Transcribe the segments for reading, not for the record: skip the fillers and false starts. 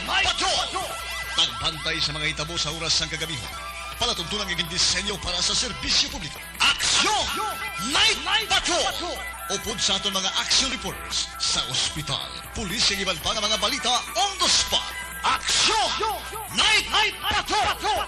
Patrol! Tagbantay sa mga hitabo sa oras ng kagabihan. Palatuntunan ng disenyo para sa serbisyo publiko. Aksyon! Night Patrol! Upod sa aton mga action reporters sa ospital, pulis yung iban pa ng mga balita on the spot. Aksyon! Night Patrol!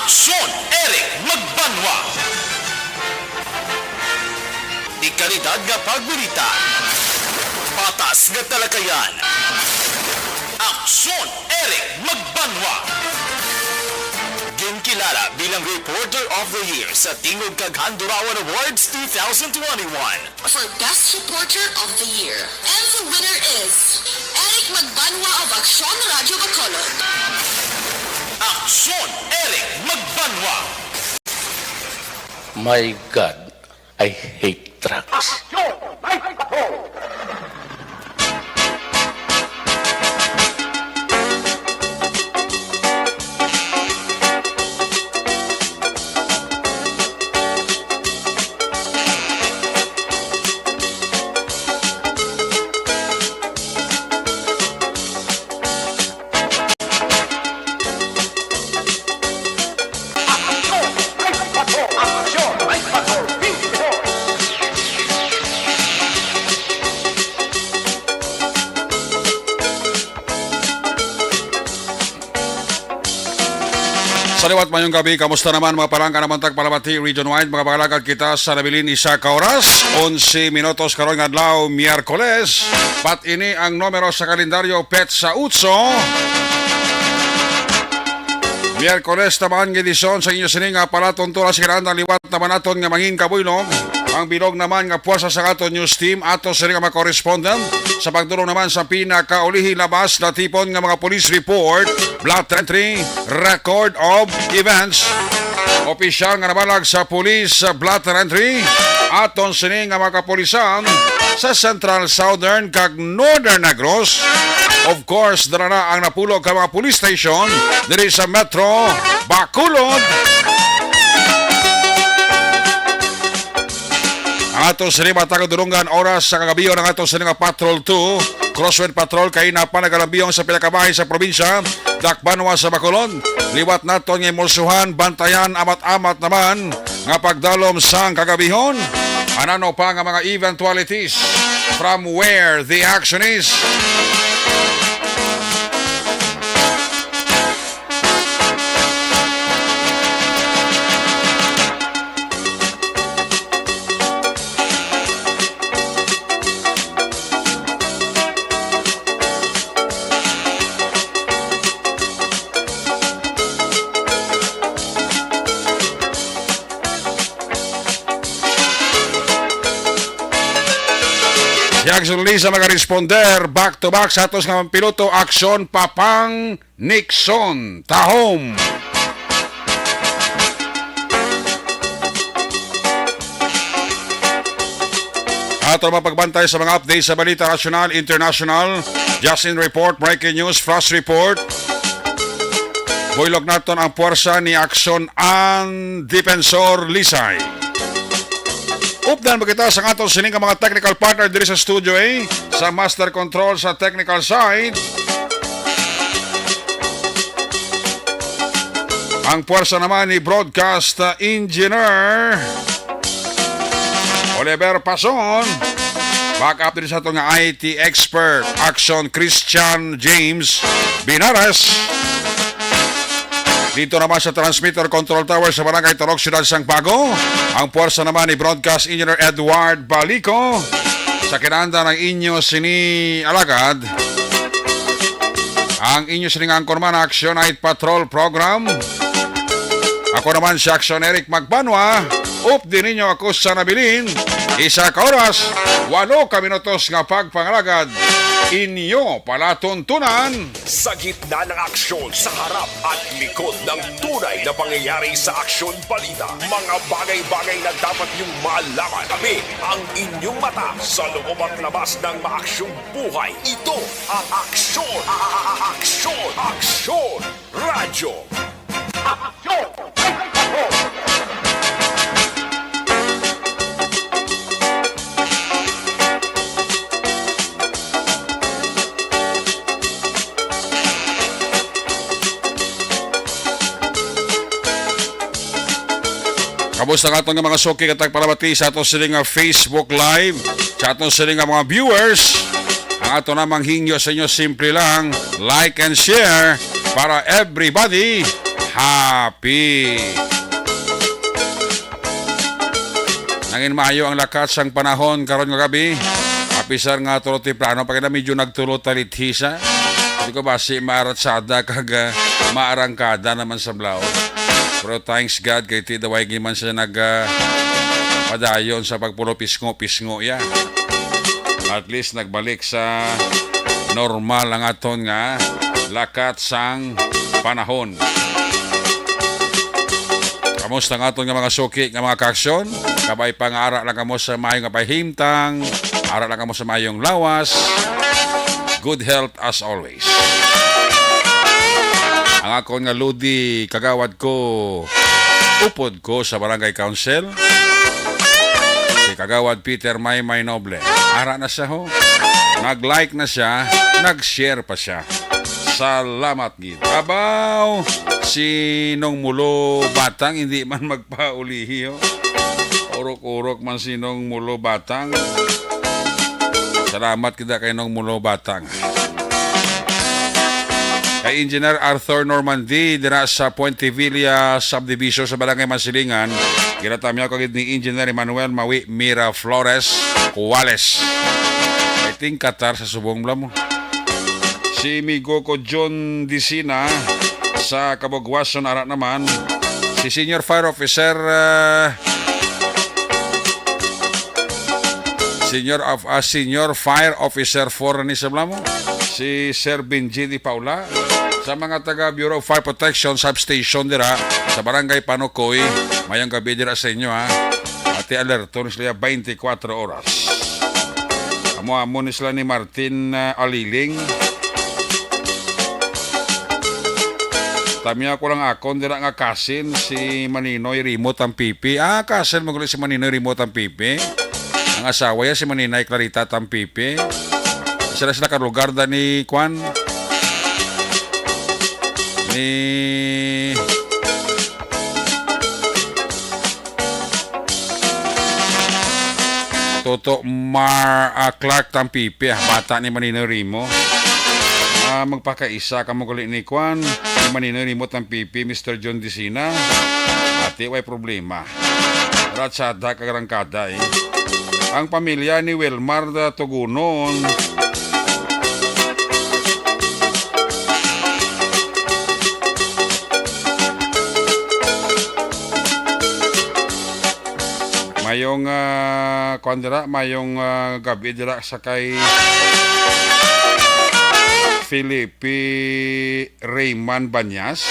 Aksyon Eric Magbanwa. Di kalidad nga pagbalita. Patas nga talakayan. Aksyon Eric Magbanwa. Ginkilala bilang Reporter of the Year sa Tingog kag Handurawan Awards 2021. For Best Reporter of the Year. And the winner is Eric Magbanwa of Aksyon Radio Bacolod. Aksyon Eric Magbanwa. My God, I hate trucks. Saliwat mayong gabi, kamusta naman mga palangka naman tagpalabati region-wide, mga palagad kita sa nabilin isa ka oras, 11 minutos karon nga adlaw, Miyerkules, pat ini ang numero sa kalendaryo pet sa utso. Miyerkules tamaan ng edisyon sa inyo sining nga palaton tula sa kinahanglan liwat naman naton nga mangin kabuynog. Ang bilog naman nga puwersa sa aton news team ato sa nga mga correspondent sa pagdulong naman sa pinakaulihi labas na tipon nga mga police report, blood entry, record of events. Opisyal nga nabalag sa police blood entry aton sini nga mga kapulisan sa Central, Southern kag Northern Negros. Of course, dara na ang napulog ka mga police station diri sa Metro Bacolod. Ang ato sa lima tagadurungan oras sa kagabiyo ng ato sa nga Patrol 2, Crosswind Patrol kay napanagalambiyon sa pinakabahay sa probinsya, Dakbanwa sa Bacolod. Liwat nato ng emulsuhan, bantayan, amat-amat naman nga pagdalom sang kagabihon. Anano pa nga mga eventualities from where the action is. Actually sa mga responder back to back sa atos nga piloto aksyon Papang Nixon Tahom. Ato mapagbantay sa mga update sa balita national, international, just in report, breaking news, flash report. Buylog naton ang puwersa ni Aksyon ang Defensor Lisay. Updan magkita sa aton sining mga technical partner diri sa studio sa master control sa technical side. Ang puwersa naman ni broadcast engineer Oliver Pason. Back up din sa ito nga IT expert Action Christian James Binares. Dito naman sa transmitter control tower sa Barangay Tarok, Ciudad Sangbago, ang puwersa naman ni broadcast engineer Edward Balico. Sa kinanda ng inyo sini alagad, ang inyo sining angkor man Action Night Patrol Program. Ako naman si Action Eric Magbanwa. Din ninyo ako sa nabilin. Isa ka oras, 8 ka minutos nga pagpangalagad. Inyo palatuntunan. Sa gitna ng aksyon, sa harap at likod ng tunay na pangyayari sa aksyon balita. Mga bagay-bagay na dapat niyong malaman. Kami ang inyong mata sa loob at labas ng maaksyong buhay. Ito ang Aksyon! Aksyon! Aksyon! Radyo! Aksyon! Kamusta nga itong mga suki katag parabati sa ato siling nga Facebook Live, sa ato siling nga mga viewers. Ang ato namang hingyo sa inyo simple lang, like and share para everybody happy. Nangin maayo ang lakat sang panahon karon nga gabi. Apisar nga tulo ti plano pagka medyo nagtulo talithisa. Hindi ko basi maaratsada kag maarangkada naman sa blaw. Pero thanks God kay ti daway giman siya padayon sa pagpulo pisngo ya. At least nagbalik sa normal ang aton nga lakat sang panahon. Kamusta nga aton nga mga suki nga mga kaksyon? Kabay pang-ara lang kamo sa mayong kapahimtang, ara lang kamo sa mayong lawas. Good health as always. Ang akon nga ludi kagawad ko upod ko sa barangay council si kagawad Peter Maymay Noble. Ara na siya ho, nag-like na siya, nag-share pa siya. Salamat gid. Abaw sinong mulo batang hindi man magpaulihi ho. Urok-urok man sinong mulo batang. Salamat kita kay nong mulo batang. Kay Engineer Arthur Normandy dira sa Puente Villa Subdivision sa Barangay Masilingan, ginatamya ko ni Engineer Emmanuel Mawi Mira Flores Cuales. I think Qatar sa subong mo. Si Migo ko John Dicina sa Kabugwason ara naman. Si Senior Fire Officer Senior Fire Officer 4 ni sa mo. Si Sir Benji Di Paula sa mga taga Bureau of Fire Protection Substation dira sa Barangay Panukoy. Mayang gabi dira sa inyo ha. Ati alerto ni sila 24 oras. Amo ni sila ni Martin Aliling. Tamiya ko lang akon dira nga kasin si Maninoy Remote ang pipi. Kasin magulit si Maninoy Remote ang pipi. Ang asawa ya si Maninay Clarita Tampipi. Sila kalugar da ni Kwan ni Toto Clark Tampipi, bata ni Maninoy Rimo. Magpakaisa ka mo kulit ni Kwan ni Maninoy Rimo Tampipi, Mr. John Dicina. Ati way problema. Ratsada kagarangkada Ang pamilya ni Wilmar Tugunon mayong gabi dira sa kay Felipe Rayman Banyas.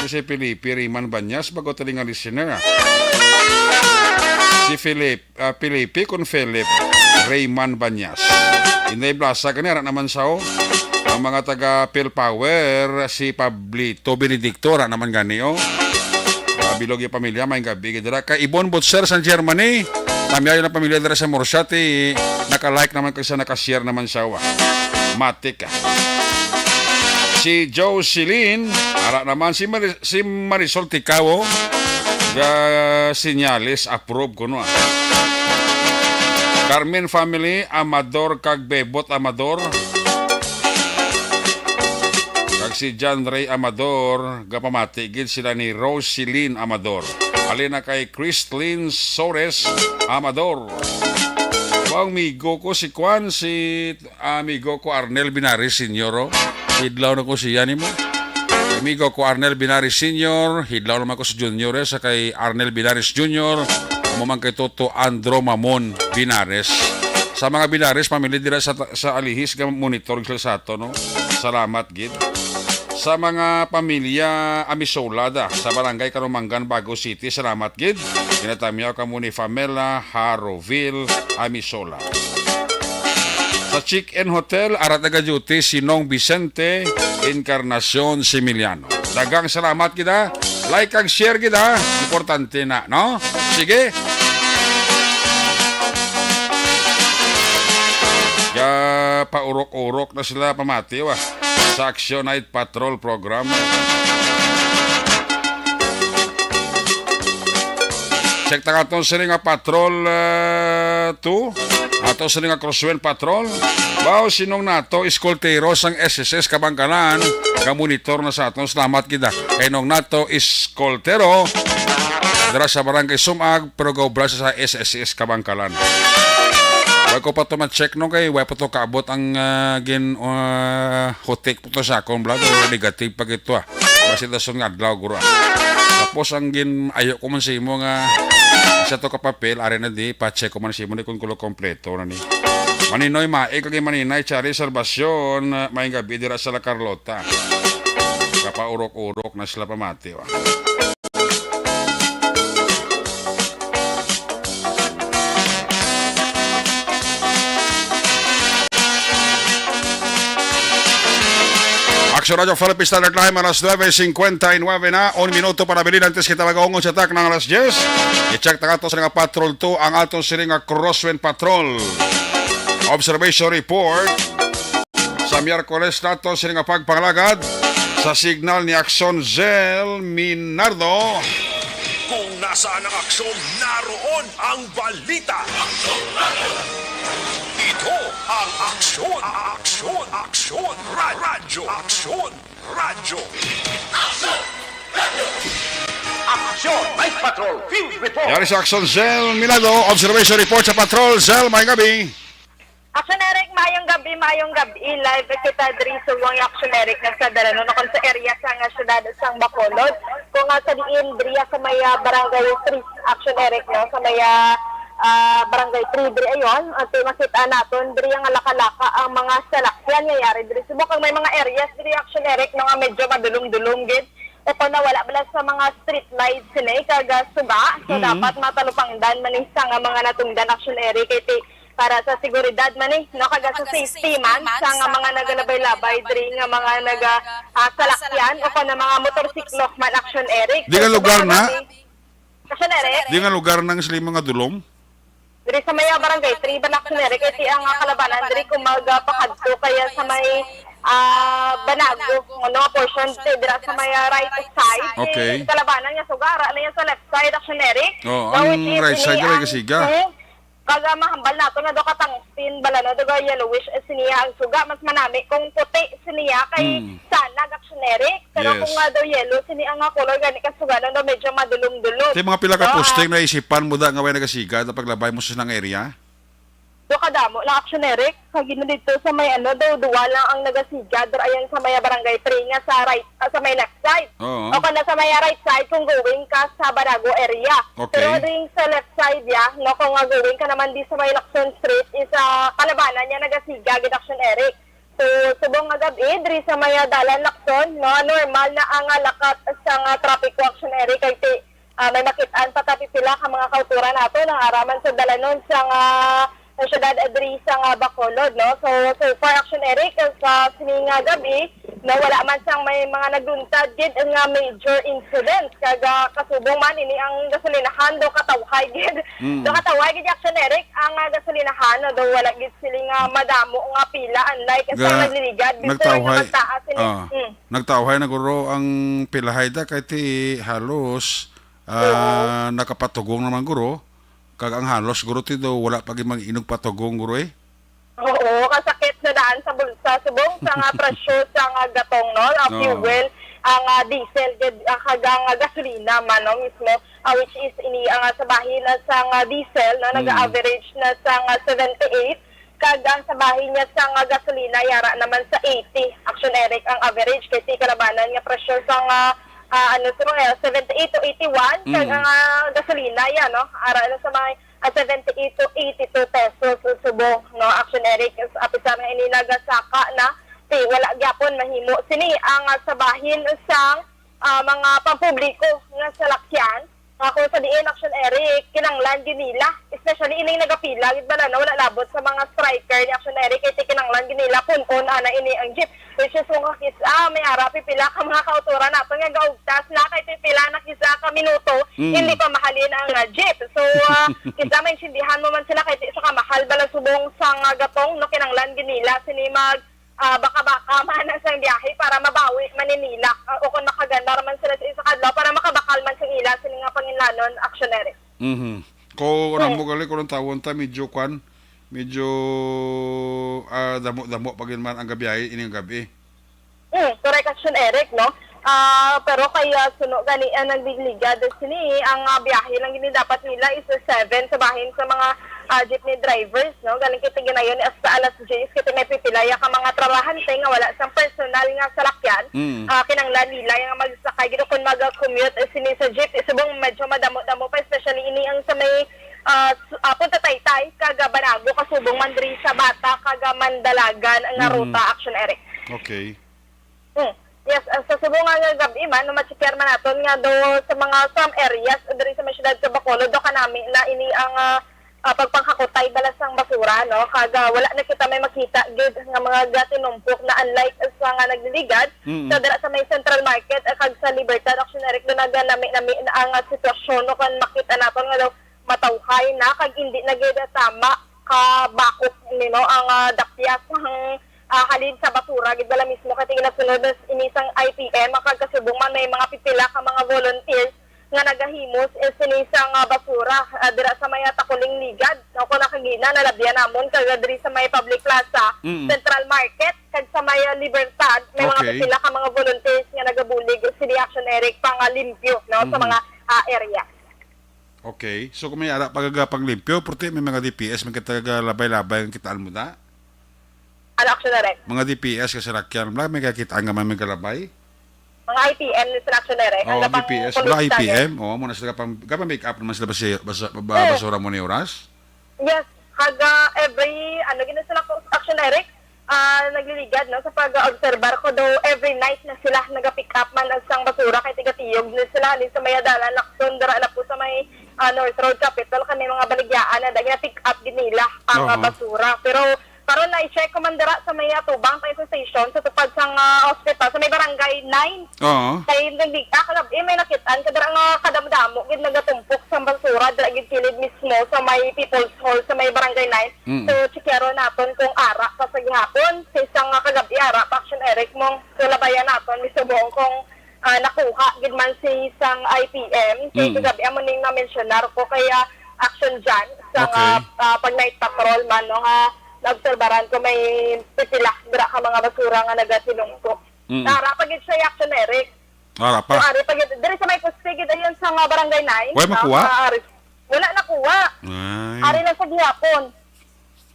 Si Felipe Rayman Banyas bago talinga listener. Si Felipe kun Philip Rayman Banyas. Inday blasa kani ara naman sao. Ang mga taga PhilPower si Pablito Benedicto ra naman gani bilog yung pamilya may gabi dira kay Ibon Butser sa Germany. Tamiya yung pamilya dira sa Morsati. Naka-like naman kasi naka-share naman siya. Matik. Si Joe Silin, ara naman si Marisol Ticawo. Sinyalis approve ko no. Carmen family Amador kag Bebot Amador. Kag si John Ray Amador gapamatigid sila ni Rosilyn Amador. Alina kay Christlyn Sores Amador. Ang amigo ko si Kwan, si amigo ko Arnel Binaris Senior. Idlaw na ko siya ni mo. amigo ko Arnel Binaris Sr., hidlaw naman ko sa junior sa kay Arnel Binaris Jr., umamang kay Toto Andro Mamon Binares. Sa mga Binares, pamilya dira sa Alihis, monitor sila sa ato, no? Salamat, gid. Sa mga pamilya Amisolada sa Barangay Karumangan, Bago City, salamat, gid. Kinatamiyaw ka mo ni Famela Haroville Amisola. Sa Chick-In Hotel, arat nag-duty si Nong Vicente Encarnacion Similiano. Dagang salamat kita. Like ang share kita. Importante na, no? Sige. Ya, paurok-urok na sila pamati, sa Action Night Patrol program. Check ta nga sila nga Patrol 2. Ato sila nga Crosswind Patrol. Wow, sinong nato iskoltero sang SSS Kabangkalan. Ka-monitor na sa aton. Salamat kita. Kay nung nato iskoltero dara sa Barangay Sumag pero gaubra sa SSS Kabangkalan. Wag ko pa ito ma-check no kay wag pa ito kaabot ang hotek po ito sa akong vlog. Negative pag ito Basta ito nga adlaw guro. Tapos ang ayaw ko man sa imo nga isa to kapapel, ari na di, pa-check ko man sa imo ni kung kulo kompleto na ni. Maninoy maik kay maninay sa reservasyon may gabi dira sa La Carlota. Kapaurok-urok na sila pamati Action Radio Philippines Standard Time, alas 9:59 na. 1 minuto para bilin antes kita mag-aungon sa attack ng alas 10. I-check na ito sa nga Patrol 2 ang atong sila nga Crosswind Patrol. Observation report sa Miyerkules nato sila nga pagpanglagad sa signal ni Action Zel Minardo. Kung nasaan ang aksyon, naroon ang balita. Ito ang aksyon, radyo, Action Night Patrol Field Report. Yari sa Action Zel Minardo. Observation report sa Patrol. Zel, may gabi. Action Eric, mayong gabi. Live kita diri sa Wang Action Eric na sa Darano na sa area sa nga syudad sang Bacolod. Kung nga sa diin diri sa may Barangay 3 Action Eric no sa may Barangay 3 diri ayon at makita naton diri nga laka-laka ang mga salakyan ngayari diri subok may mga areas diri Action Eric no nga medyo madulong-dulong gid. Ito na wala bala sa mga street lights sinay kaga suba so dapat matalupangdan maning sa nga mga natungdan Action Eric kay para sa seguridad man no kaga sa safety man sa nga mga nagalabay-labay diri nga mga salakyan o kana mga motorsiklo man Action Eric. Di nga lugar na? Action Eric? Di nga lugar ng sila mga dulom? Diri sa may Barangay 3 Action Eric kay ang kalabanan diri kung magpakadto kaya sa may Banago no portion dira sa may right side. Okay. Kalabanan nga sugara na sa left side Action Eric. Oh, ang right side diri kasiga. Kaga mahambal nato na do katangspin bala no do yellowish siniya ang suga mas manami kung puti siniya kay sana Action Eric pero Yes. kung nga do yellow siniya nga color gani ka suga no medyo madulong-dulong. Ito mga pila ka posting na isipan mo da nga way nagasiga na paglabay mo sa nang area? Do kadamo lang Action Eric kagino dito sa may duwa lang ang nagasiga der ayan sa may Barangay 3 nga sa right sa may left side. Oo. O kana sa may right side kung going ka sa Barago area. Okay. Pero ring sa left side no kung nga going ka naman di sa may Lacson Street isa kalabanan niya nagasiga gid Action Eric. So subong nga gabi diri sa may dalan Lacson no normal na ang lakat sa nga traffic Action Eric kay may makitaan patapi sila ka mga kauturan nato nang araman sa dalanon sa nga syudad adri sa nga Bacolod no so for Action Eric sa sininga gabi no wala man sang may mga nagluntad gid nga major incidents kaga kasubong man ini ang gasolinahan do katawhay gid do katawhay gid Action Eric ang gasolinahan no do wala gid sila nga madamo nga pila unlike sa nagliligad nagtawhay nagtawhay na guro ang pilahay da kay ti halos nakapatugong naman guro. Kag ang halos guro ti do wala pag mag-inog patugong guro Oo, kasakit na daan sa bulsa subong sa nga presyo sa nga gatong no, ang fuel, ang diesel kagang gasolina man no mismo which is ini ang sa bahin sa nga diesel na nag-average na sa nga 78 kag ang sa bahay niya sa nga gasolina yara naman sa 80 Action Eric ang average kay ti kalabanan nga presyo sa nga 78 to 81 kag ang gasolina yan no ara na sa mga 78 to 82 pesos subo no Action Eric apisar nga ini nagasaka na ti wala gyapon mahimo sini ang sa bahin sa mga pampubliko nga salakyan kung sa diin Action Eric, kinanglan din nila. Especially ining nagapila, gid bala na wala labot sa mga striker ni Action Eric, kaya kinanglan din nila punon ana ini ang jeep. Which is kung kisa, may ara pipila ka mga kautura nato nga gaugtas na kay pipila na kisa ka minuto, hindi pa mahalin ang jeep. So, kisa may sindihan mo man sila kay sa kamahal bala subong sang gatong no kinanglan din nila sini mag baka-baka man sa biyahe para mabawi maninila o kung makaganda man sila sa isa kadlaw para makabakal man sa ila sila nga panginlanon Action Eric. Ko nang mo gali ko ng tawon ta medyo damo-damo pagin man ang gabiyahe ining gabi. Correct Action Eric no. Pero kaya suno gani ang nagligligad sini ang biyahe lang gini dapat nila is 7 sa bahin sa mga jeepney drivers no galing kita ginayon hasta alas 10 kita may pipilaya ka mga trabahante nga wala sang personal nga salakyan kinanglan nila nga magsakay gid kun mag-commute sini sa jeep subong medyo madamo-damo pa especially ini ang sa may Punta Taytay kaga Banago kasubong man diri sa Bata kaga Mandalagan nga ruta Action Eric. Okay. Yes, sa subong nga gabi man, matsikir man naton nga do sa mga some areas diri sa syudad sa Bacolod do kanami na ini ang pagpanghakutay balas ng basura no kaga wala na kita may makita gid nga mga gatinumpok na unlike sa nga nagliligad so dira sa may Central Market kag sa Libertad Action Eric do naganami ang sitwasyon no kan makita naton nga daw matawhay na kag hindi na gid tama ka bakok nino ang dapyas ng halin sa basura gid bala mismo kay ginasunod inisang IPM makagkasubong man may mga pipila ka mga volunteers nga nagahimos sinisang basura dira sa may Takuling Ligad no ko nakagina nalabyan namon kag diri sa may Public Plaza Central Market kag sa may Libertad may mga pipila ka mga volunteers nga nagabulig si Action Eric pang limpyo no sa mga area. Okay. So kung may ara pagagapang limpyo, porte may mga DPS may labay-labay ang kitaan mo na? Ano Action Eric? Mga DPS kasi rakyan, may kakitaan nga may galabay? Mga IPM ni sila Action Eric. Oh, DPS. Wala IPM? Oo, muna sila kapag make up naman sila basura mo ni oras? Yes. Haga every, gina sila Action Eric, nagliligad no, sa pag-obserbar ko daw every night na sila nag-pick up man ang sang basura kay tigatiyog na sila sa may Adalan, Lacson, dara na po sa may North Road Capital kani mga baligyaan na dahil pick up din nila ang basura. Pero karon na i-check ko man dira sa may Tubang tayo sa station sa tupad sang hospital sa may barangay 9. Kay hindi may nakitaan kadara nga kadamdamo gid nagatumpok sa basura dira gid kilid mismo sa may People's Hall sa may barangay 9. So checkero naton kung ara pa sa gihapon sa isang kagabi ara pa Action Eric mong sulabayan naton mismo kung nakuha gid man si isang IPM kay kagabi amo ning na-mentionar ko kaya action dyan sa pag night patrol man no nga naobserbaran ko may pipila dira ka mga basura nga nagatinungkok. Ara pagid sa Action Eric. Ara pa. Ari pagid diri sa may kustig dayon sa nga barangay 9. Wala makuha? Wala nakuha. Ari na sa gihapon.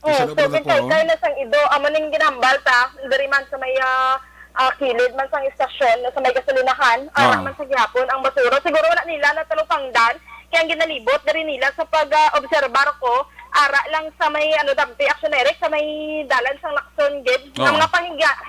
So kay na sang ido amo ning ginambal ta diri man sa may kilid man sang istasyon sa may gasolinahan ara man sa gihapon ang basura siguro wala nila na talupangdan kaya ang ginalibot diri nila sa pag-obserbar ko ara lang sa may dampi Action Eric sa may dalan sang Lacson gid ng mga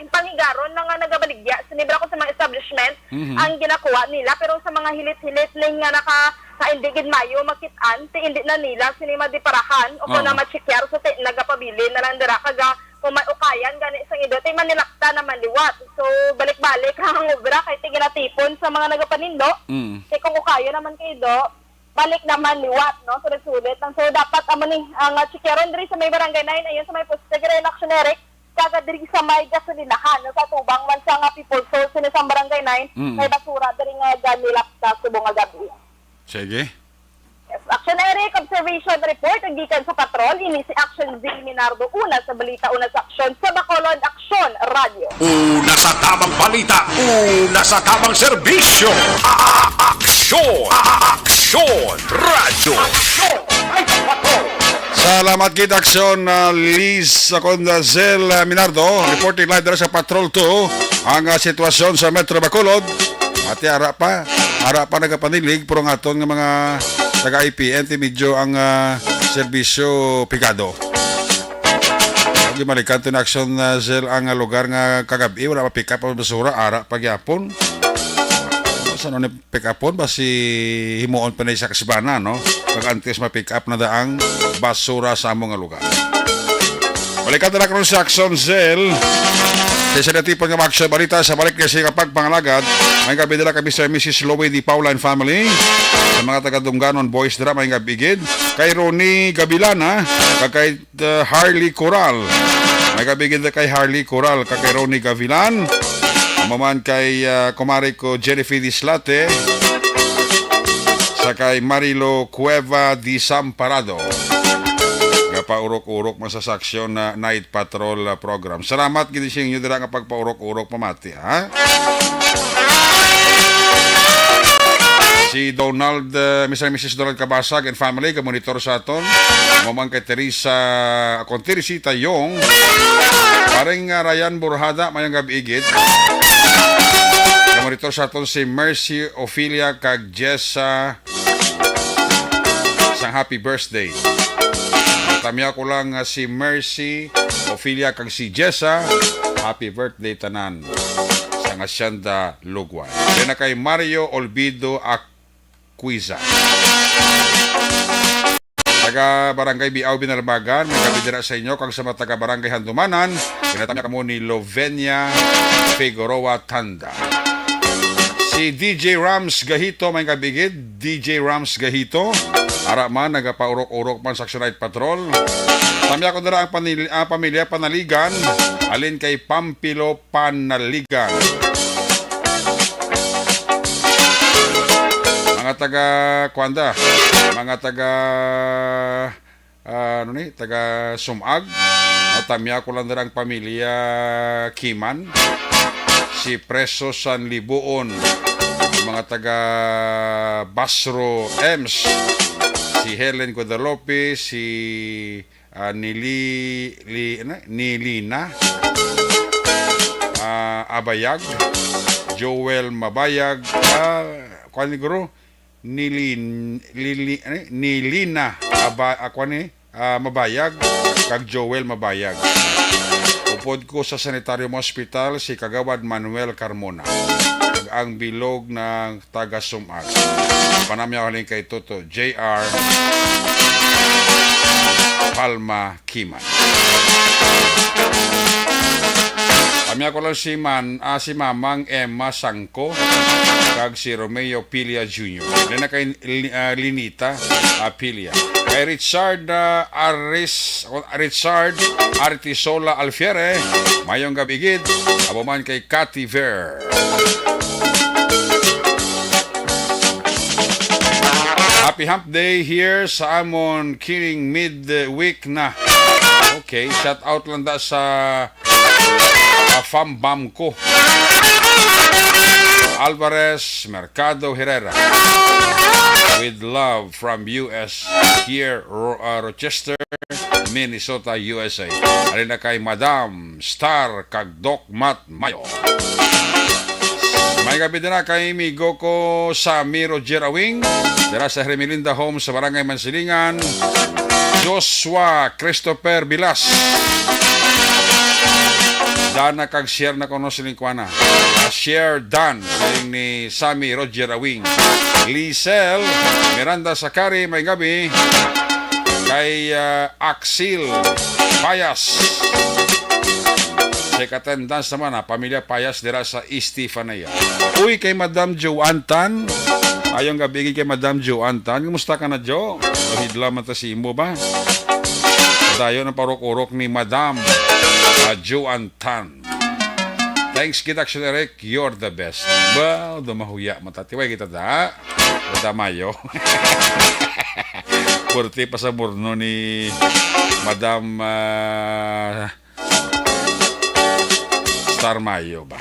panghigaron na nga nagabaligya sinibra ko sa mga establishment ang ginakuha nila pero sa mga hilit-hilit ning nga nakaindigid mayo makitaan ti indi na nila sinima di parahan o kung na matsikyer so nagapabili na lang dira kaga kung may ukayan gani sang ido ti manilakta naman liwat so balik-balik ang obra kay ti ginatipon sa mga nagapanindo kay kung ukayan naman kay ido balik naman liwat, no? Sulit-sulit. So, dapat ning ang chikeron diri sa may barangay 9, ayun sa may poste Action Eric, kaga diri sa may gasolinahan, no? Sa Tubang man sa nga people source sa isang barangay 9, may basura diri nga ganilap sa subong nga gabi. Sige. Yes. Action Eric, observation report, ang gikan sa patrol, ini si Action Z Minardo, una sa balita, una sa aksyon, sa Bacolod Action Radio. Una sa tamang balita, una sa tamang serbisyo. Aksyon! Aksyon! Radyo! Aksyon! Night Patrol! Sa Salamat gid aksyon Liz Condazel Minardo reporting live dala sa Patrol 2 ang sitwasyon sa Metro Bacolod. Ati ara pa nagapanilig pero nga aton nga mga taga IPNT medyo ang serbisyo pigado. Agi malikan tin aksyon Zel ang lugar nga kagabi wala pa pick up ang basura ara pagyapon. Sa ni pick upon ba si himuon pa na sa kasbana no pag-antes ma-pick up na daang basura sa among nga lugar. Balikan na karon sa Action Zel. Sa isa na tipon nga mag-action balita sa balik niya siya pagpangalagad. May gabi dala kami sa Mrs. Lowe Di Paula and family. Sa mga taga-Dungganon Boys Dra may gabigid. Kay Ronnie Gabilana, kay Harley Coral. May gabigid na kay Harley Coral, kay Ronnie Gavilan. Maman kay kumari ko Jennifer Dislate sa kay Marilo Cueva Di Samparado. Paurok-urok masasaksyon na Night Patrol program. Salamat gid sing inyo dira nga pagpaurok-urok pamati ha. Si Donald, Mr. and Mrs. Donald Kabasag and family, ka-monitor sa aton. Mamang kay Teresa Conterisita Yung. Paring Ryan Burhada, mayang gabi-igit. Ka-monitor sa aton si Mercy Ophelia kag Jessa sang happy birthday. Tamya ko lang si Mercy Ophelia kag si Jessa. Happy birthday tanan sa Hacienda Lugway. Then kay Mario Olvido Acquiza. Taga Barangay Biao Binalbagan, may kabidira sa inyo kag sa mga taga Barangay Handumanan. Pinatamya kamo ni Lovenia Figueroa Tanda. Si DJ Rams Gahito may kabigid. DJ Rams Gahito. Ara man nagapaurok-urok man sa Action Night Patrol. Tamya ko dira ang pamilya Panaligan. Alin kay Pampilo Panaligan. Mga taga Kwanda, mga taga taga Sumag. Tamya ko lang dira ang pamilya Kiman. Si Preso San Libuon. Mga taga Basro Ems. Si Helen Guadalupe, si Nilina Abayag, Joel Mabayag, Nilina Mabayag, kag Joel Mabayag. Upod ko sa Sanitarium Hospital si Kagawad Manuel Carmona. Ang bilog ng taga Sumag. Panamya ko kay Toto JR Palma Kiman. Pamya ko lang si Mamang Emma Sangko kag si Romeo Pilia Jr. Then kay Linita Pilia. Kay Richard Artisola Alfiere, mayong gabigid. Abuman kay Cathy Ver. Happy Hump Day here sa amon kining midweek na. Okay, shout out lang da sa Fambam ko. Alvarez Mercado Herrera. With love from US here, Rochester, Minnesota, USA. Alin na kay Madam Star kag Doc Matt Mayo. May gabi din na kay Migo ko sa Roger Awing. Dira sa Hermelinda Home sa Barangay Mansilingan. Joshua Christopher Bilas. Dana kag share na kono silingkwana. Share Dan saling ni Sammy Roger Awing. Lisel Miranda Sakari may gabi. Kay Axel Payas. Sekatendans naman pamilya Payas dira sa Estefanía. Uy kay Madam Jo Antan. Ayong gabi kay Madam Jo Antan. Kumusta ka na Jo? Hidla man ta si imo ba? Dayon ang parok-urok ni Madam Jo Antan. Thanks kita Action Eric, you're the best. Well, dumahuya matatiway kita da. Kita mayo. Purti pa sa murno ni Madam Star Mayo ba.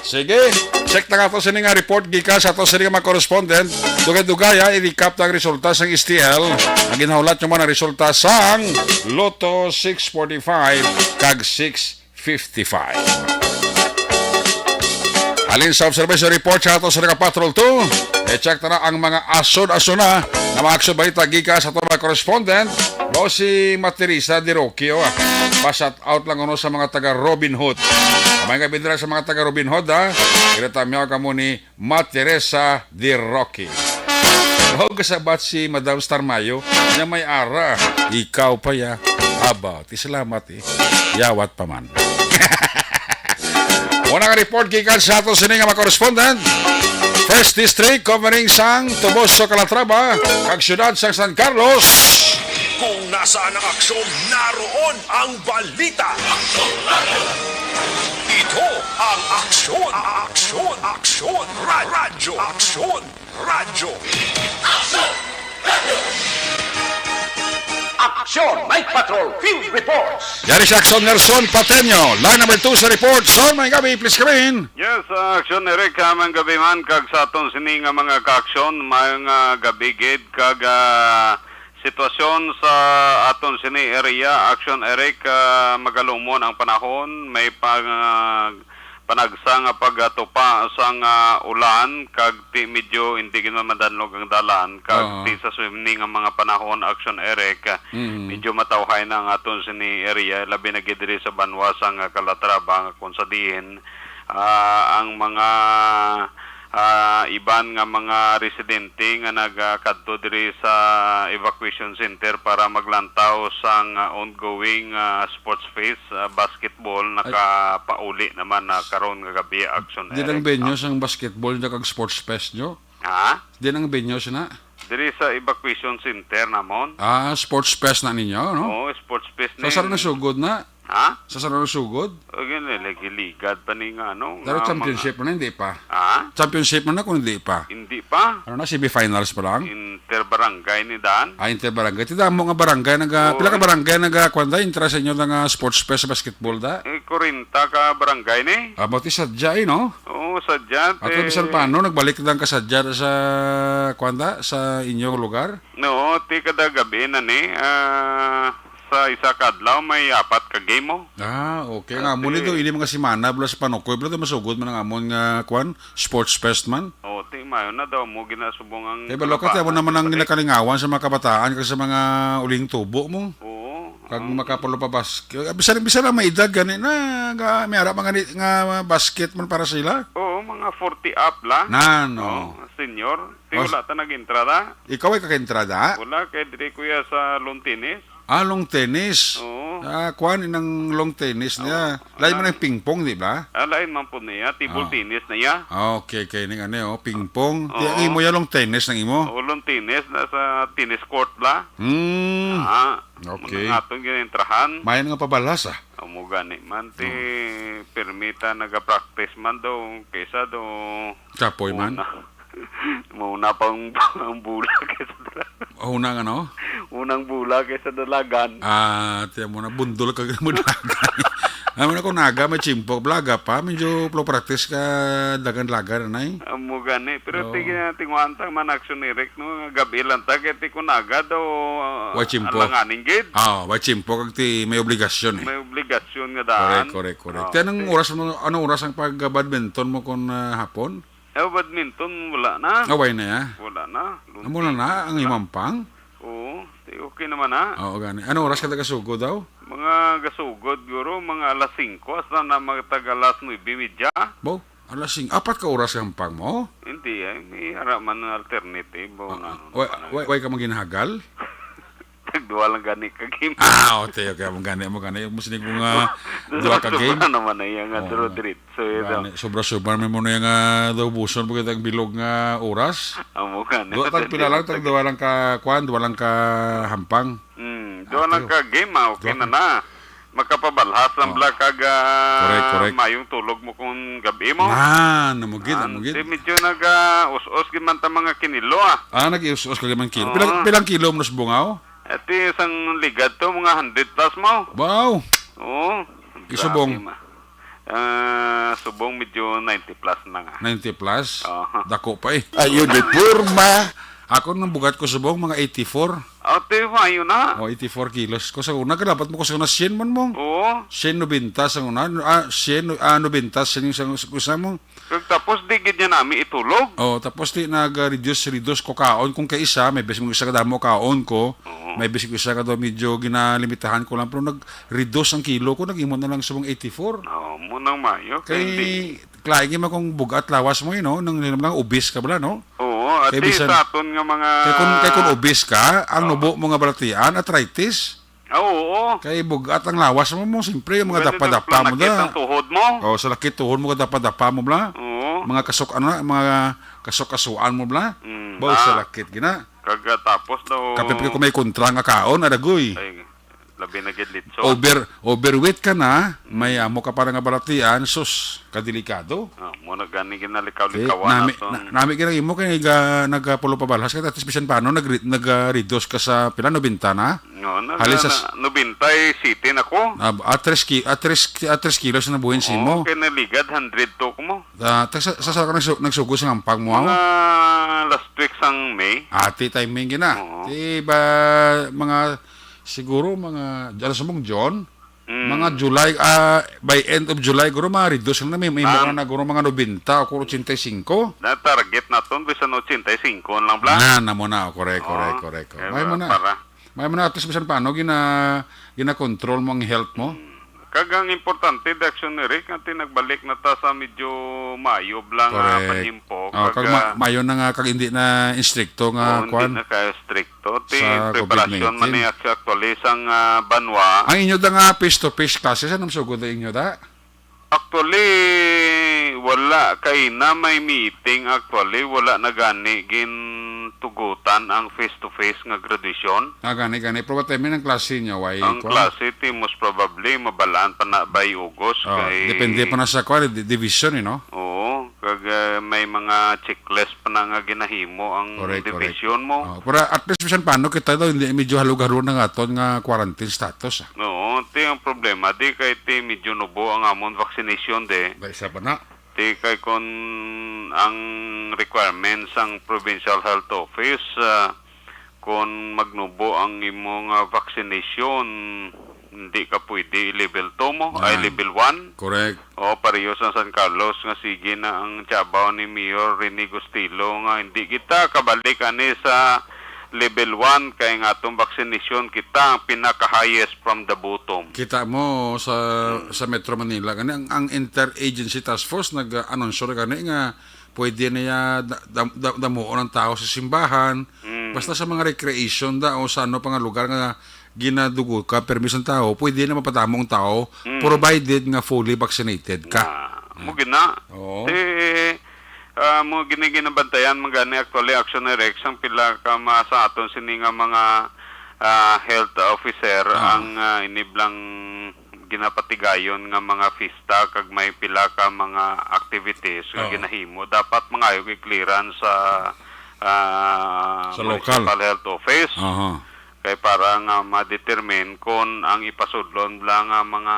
Sige, check na nga ito sa nga report gikan sa ito sa nga mga correspondent. Dugay-dugaya, i-recap ng resulta sa STL. Ang ginaulat nyo man ang resulta sa Lotto 645 kag 655. Alin sa observation report sa ito sa nga Patrol 2. I-check na ang mga ason-ason na mga aksyon balita gikan sa ito mga correspondent. Bao si Materisa Di Rocchio. Pasat out lang ano sa mga taga Robin Hood. May kabindra sa mga taga Robin Hood ha. Kinatamyaw ka mo ni Materesa Di Rocchio. Huwag kasabat si Madam Starmayo na may ara. Ikaw pa ya. Aba, ti salamat eh. Yawat pa man. Unang report gikan sa ato sini nga mga correspondent. First District covering sang Toboso, Calatrava, kag syudad sang San Carlos. Kung nasaan ang aksyon, naroon ang balita. Ito ang aksyon, aksyon, aksyon, radyo, aksyon, radyo. Aksyon, Night Patrol, Field Reports. Yari si Action Nelson Pateño. Line number 2 sa report. Son, may gabi, please come in. Yes, aksyon Eric, mga gabi man, kag sa aton sini nga mga ka-aksyon, mga gabi gid, kag sitwasyon sa aton sini area, aksyon Eric, magalumon ang panahon, may panagsa nga pagatupa sang ulan, kag ti medyo hindi ginamadalog ang dalan, kag ti sa swimming ang mga panahon, aksyon Eric, medyo matawhay na ang aton sini area, labi na gid diri sa Banwa sang Calatrava, kung sa diin, ang mga iban nga mga residente nga nagkadto diri sa evacuation center para maglantaw sang ongoing sports phase basketball nakapauli naman na karon nga gabi action. Di lang venue sang basketball na kag sports fest nyo? Ha? Di lang venue na? Diri sa evacuation center namon. Sports fest na ninyo, no? Oo, sports phase Sa saro na sugod na? Ha? Sa saro na sugod? O ganun, ligad pa ni nga, ano? Pero championship na hindi pa. Ha? Championship na kung hindi pa. Hindi pa. Ano na, CB-finals pa lang? Interbarangay ni Dan. Interbarangay. Tida mo nga barangay, pila ka barangay nagkwanda, interest sa inyo ng sports fest sa basketball da? 40 ka barangay ni. About sadya no? Oo, sadya. At bisan paano, nagbalik lang ka sadya sa kwanda, sa inyong lugar? No, ti kada gabi na ni. Sa isa kadlaw may 4 ka game mo. Okay. Nga mo nito, ini mga simana, bula sa Panokoy, bula masugod man ang amon nga sports fest man. O, ti mayo na daw mo ginasubong ang... Balo ka, mo naman ang ginakalingawan sa mga kabataan kasi sa mga uling tubo mo. Oo. Kag makapalo pa basket. Bisan lang may edad gani na may harap mga nga basket man para sila. Oo, mga 40 up la. No. Senior. Ti wala ta nag-entrada. Ikaw ay kaka-entrada? Wala, kay diri kuya sa Lontinis. Long tennis. Oo. Kuan inang long tennis niya. Lain mo ng ping-pong, di ba? Lain man po niya, table tennis na ya. Okay, ning ping-pong. Di imo ya long tennis nang imo. O, Lontinis, nasa tennis court la. Okay. Mga atong ginentrahan. Mayan nga pabalas Amo gani man ti permita naga-practice man daw kaysa daw Kapoy man. Mauna pa ang bula kaysa dalagan. Unang ano? Unang bula kaysa dalagan. Tiyan mo na, bundol ka mo dagan. Amin ako naga, may chimpok, blaga pa. Medyo flow practice ka, dagan-lagan na Amo gani. Pero tingwantang man action ni Rick, no? Gabi lang ta, kaya ti kunaga daw alanganing gid. May chimpok, may obligasyon May obligasyon nga daan. Correct. Anong oras ang pag-badminton mo kung hapon? Badminton, wala na. Away na ya? Wala na. Mula na, ang imampang? Oo, okay naman na. Oo, gani. Anong oras ka taga-sugod daw? Mga gasugod, guro, mga alas 5, hasta na mga taga-alas 9:30. Bo, alas 5. 4 ka oras ang pang mo? Hindi, may haraman ng alternative. Way ka maginahagal? Tagduwa lang gani ka game. Okay. Mo gani. Musinig mo nga duwa ka game. Sobra naman na yung duro diritso. Sobra may mo na yung daw buson pagkat ang bilog nga oras. Amo gani. Pila lang, duwa lang ka kwan, duwa lang ka hampang. Duwa lang ka game, okay na. Makapabalhas ang kag Correct. mayong tulog mo kung gabi mo. Namugid. Medyo nag-us-us giman ta mga kinilo Nag-ius-us ka naman kilo. Pilang kilo mo nasbungaw? Ito isang ligad to, mga 100 plus mo. Wow! Oo. Isubong. Subong medyo 90 plus na nga. 90 plus? Aha. Dako pa eh. Ayun, porma. Ako nang bugat ko subong mga 84. Ate, mayo na. O 84 kilos. Ko sa una, dapat mo ko sa una 100 man mong. Oo. 190 sa una. 190 sa yung sa mo. Kag tapos di gid niya nami itulog. Oh, tapos di nag-reduce ko kaon kung kay isa, may besi mo isa ka damo kaon ko. May besi ko isa ka daw medyo ginalimitahan ko lang pero nag-reduce ang kilo ko, nag-imot na lang subong 84. Oo, munang mayo. Kay klaing man kung bugat lawas mo nang lang obese ka bala no. Oo, ate Kay bisan- sa aton nga mga Kay kung obese ka, ang nubo mo nga balatian arthritis. Oo. Kay bugat ang lawas mo siyempre yung mga dapa-dapa mo Nakit ang da. tuhod mo. Oh, sa lakit tuhod mo ka dapa-dapa mo bala. Oo. Mga mga kasok-kasuan mo bala. Mm, Baw sa lakit gina. Kag tapos daw Kapit ko may kontra nga kaon adagoy. ay labi na gid litso. Overweight ka na, may amo ka para nga balatian, sus, kadelikado. Muna gani ginalikaw-likawan Nami ginang imo kay nagpulo pa balhas ka at bisan paano nag-reduce ka sa pila 90 na. No, Halis sa- nubintay city nako. At 3 kilos na buhin si mo. Okay, naligad 100 ko mo. Sa ka nagsugo sa ngampag mo ako. Last week sang May. Ati timing gina. Oo. Di ba mga siguro mga alas mong John, mga July by end of July guro ma-reduce na may mga na guro mga 90 o 85. Na target naton bisan 85 lang bla. Na mo na correct. May mo na. Para May mo na at least bisan paano gina-control mo ang health mo. kagang importante the actionary kanti nagbalik na ta sa medyo mayob lang panhimpo. Kag mayo na nga kag hindi na instricto nga hindi kwan. na kaya stricto. Ti Sa preparasyon COVID-19. man ni actually sang banwa. Ang inyo da nga face-to-face classes, anong sugod na inyo da? Actually, wala kay na may meeting actually, wala na gani tugutan ang face-to-face nga graduation. Gani. Pero what time ng klase nyo? Why, Ang klase, most probably, mabalaan pa na by August. Depende pa na sa kwan, division, no? Oo, kag may mga checklist pa na nga ginahimo ang division mo. Pero at least bisan paano kita daw, hindi medyo halog-halo na nga ton nga quarantine status. Oo, ti ang problema, di kay ti medyo nubo ang amon vaccination de. Isa pa na. Di kay kon ang requirements ang Provincial Health Office kung magnubo ang imong vaccination hindi ka pwede level 2 mo ay level 1. Correct. O pareho sa San Carlos nga sige na ang tiyabaw ni Mayor Rene Gustilo nga hindi kita kabalik ani sa level 1 kay nga atong vaccination kita ang pinaka-highest from the bottom. Kita mo sa Metro Manila gani ang Interagency Task Force nag-anunsyo gani nga pwede niya damuon ang tao sa simbahan basta sa mga recreation o sa ano pang lugar nga ginadugo ka permis ng tao pwede na mapadamong tao provided nga fully vaccinated ka. Mo gina. Oo. Mo giniginabantayan magani actually action direct ang pila ka sa aton sini nga mga health officer ang iniblang ginapatigayon nga mga festa kag may pila ka mga activities nga ginahimo dapat mangayog i-clearance sa local health office kay para nga ma-determine kung ang ipasudlon lang nga mga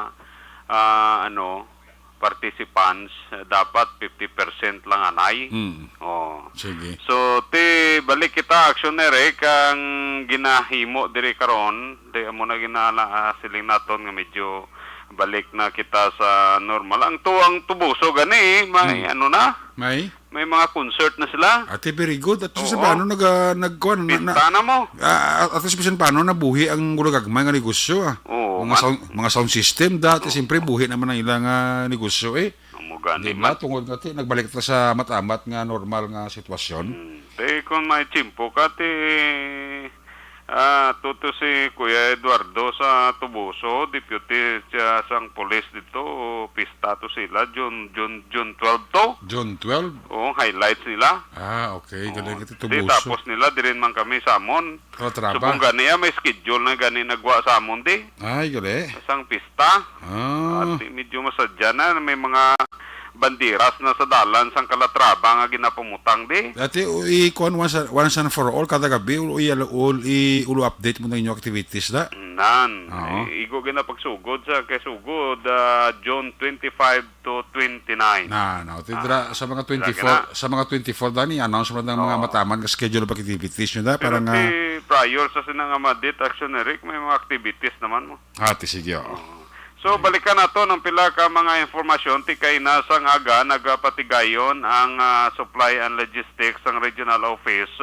participants dapat 50% lang anay. Sige. So balik kita actionary kang ginahimo diri karon di amo na ginala siling naton nga medyo balik na kita sa normal. Ang tuwang tubuso gani may may mga concert na sila. Ate, very good. At sa paano nagkuhan Pista na mo. at sa paano nabuhi ang gulagagmay nga negosyo mga sound system dati siyempre buhi naman ang ilang negosyo diba tungod nga nagbalik ta sa matamat nga normal nga sitwasyon. Kung may chimpo ka tuto si Kuya Eduardo sa Tubuso, deputy sang police dito, pista to sila, June 12 to. June 12? Oo, highlights nila. Okay, galing ito Tubuso. Tapos nila, di rin man kami sa amon. Subong gani, may schedule na gani nagwa sa amon di. Ay, galing. Isang pista. At medyo masadya na, may mga bandiras na sa dalan sang Calatrava nga ginapumutang di. Dati i-kuhan once and for all kada gabi ulo update mo na inyong activities da. Tanan. Oo. Igo gina pagsugod sa kasugod June 25 to 29. No. Tidra sa mga 24, sa mga 24 dani announce mo ng mga mataman ka schedule of activities nyo da para Pero nga prior sa sinang madit action Eric, may mga activities naman mo. sige. So balikan nato ng pila ka mga informasyon ti kay nasang aga nagapatigayon ang supply and logistics ng regional office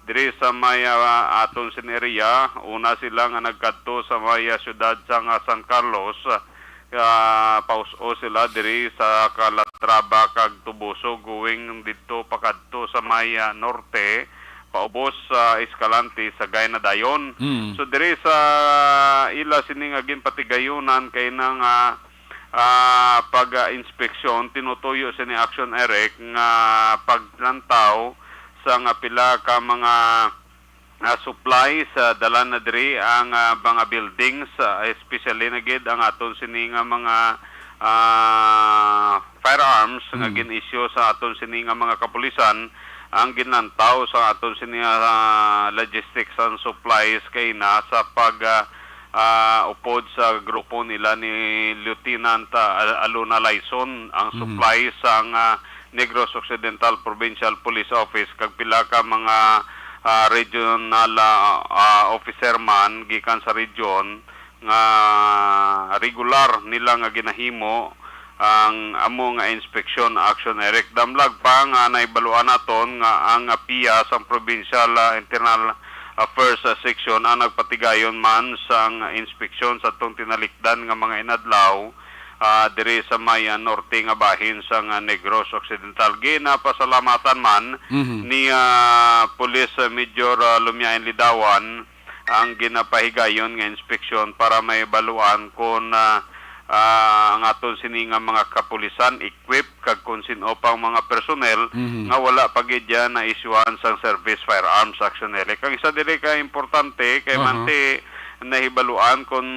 diri sa may aton sin area. Una sila nga nagkadto sa may syudad sa San Carlos. Pauso sila diri sa Calatrava kag Tubuso going dito pakadto sa may norte paubos sa Escalante sa Gayna dayon. So diri sa ila sining agin patigayunan kay nang pag-inspeksyon tinutuyo sini Action Eric nga paglantaw sa nga pila ka mga supplies dala na diri ang mga buildings especially na gid ang aton sini nga mga firearms nga gin-issue sa aton sini nga mga kapulisan ang ginantaw sa aton sini logistics and supplies kay na sa pag upod sa grupo nila ni Lieutenant Aluna Laison ang supplies ang Negros Occidental Provincial Police Office kag pila ka mga regional officer man gikan sa region nga regular nila nga ginahimo ang amo nga inspection action Eric damlag pa nga naibaluan naton nga ang PIA sa Provincial Internal Affairs Section ang nagpatigayon man sa inspeksyon sa tong tinalikdan nga mga inadlaw diri sa may norte nga bahin sa Negros Occidental. Ginapasalamatan man ni Police Major Lumiain Lidawan ang ginapahigayon nga inspeksyon para may baluan kung ang aton sini nga mga kapulisan equipped kag kung sino pang mga personnel nga wala pa gid yan na isyuhan sang service firearms action Eric. Ang isa dili ka importante kay manti nahibaluan kung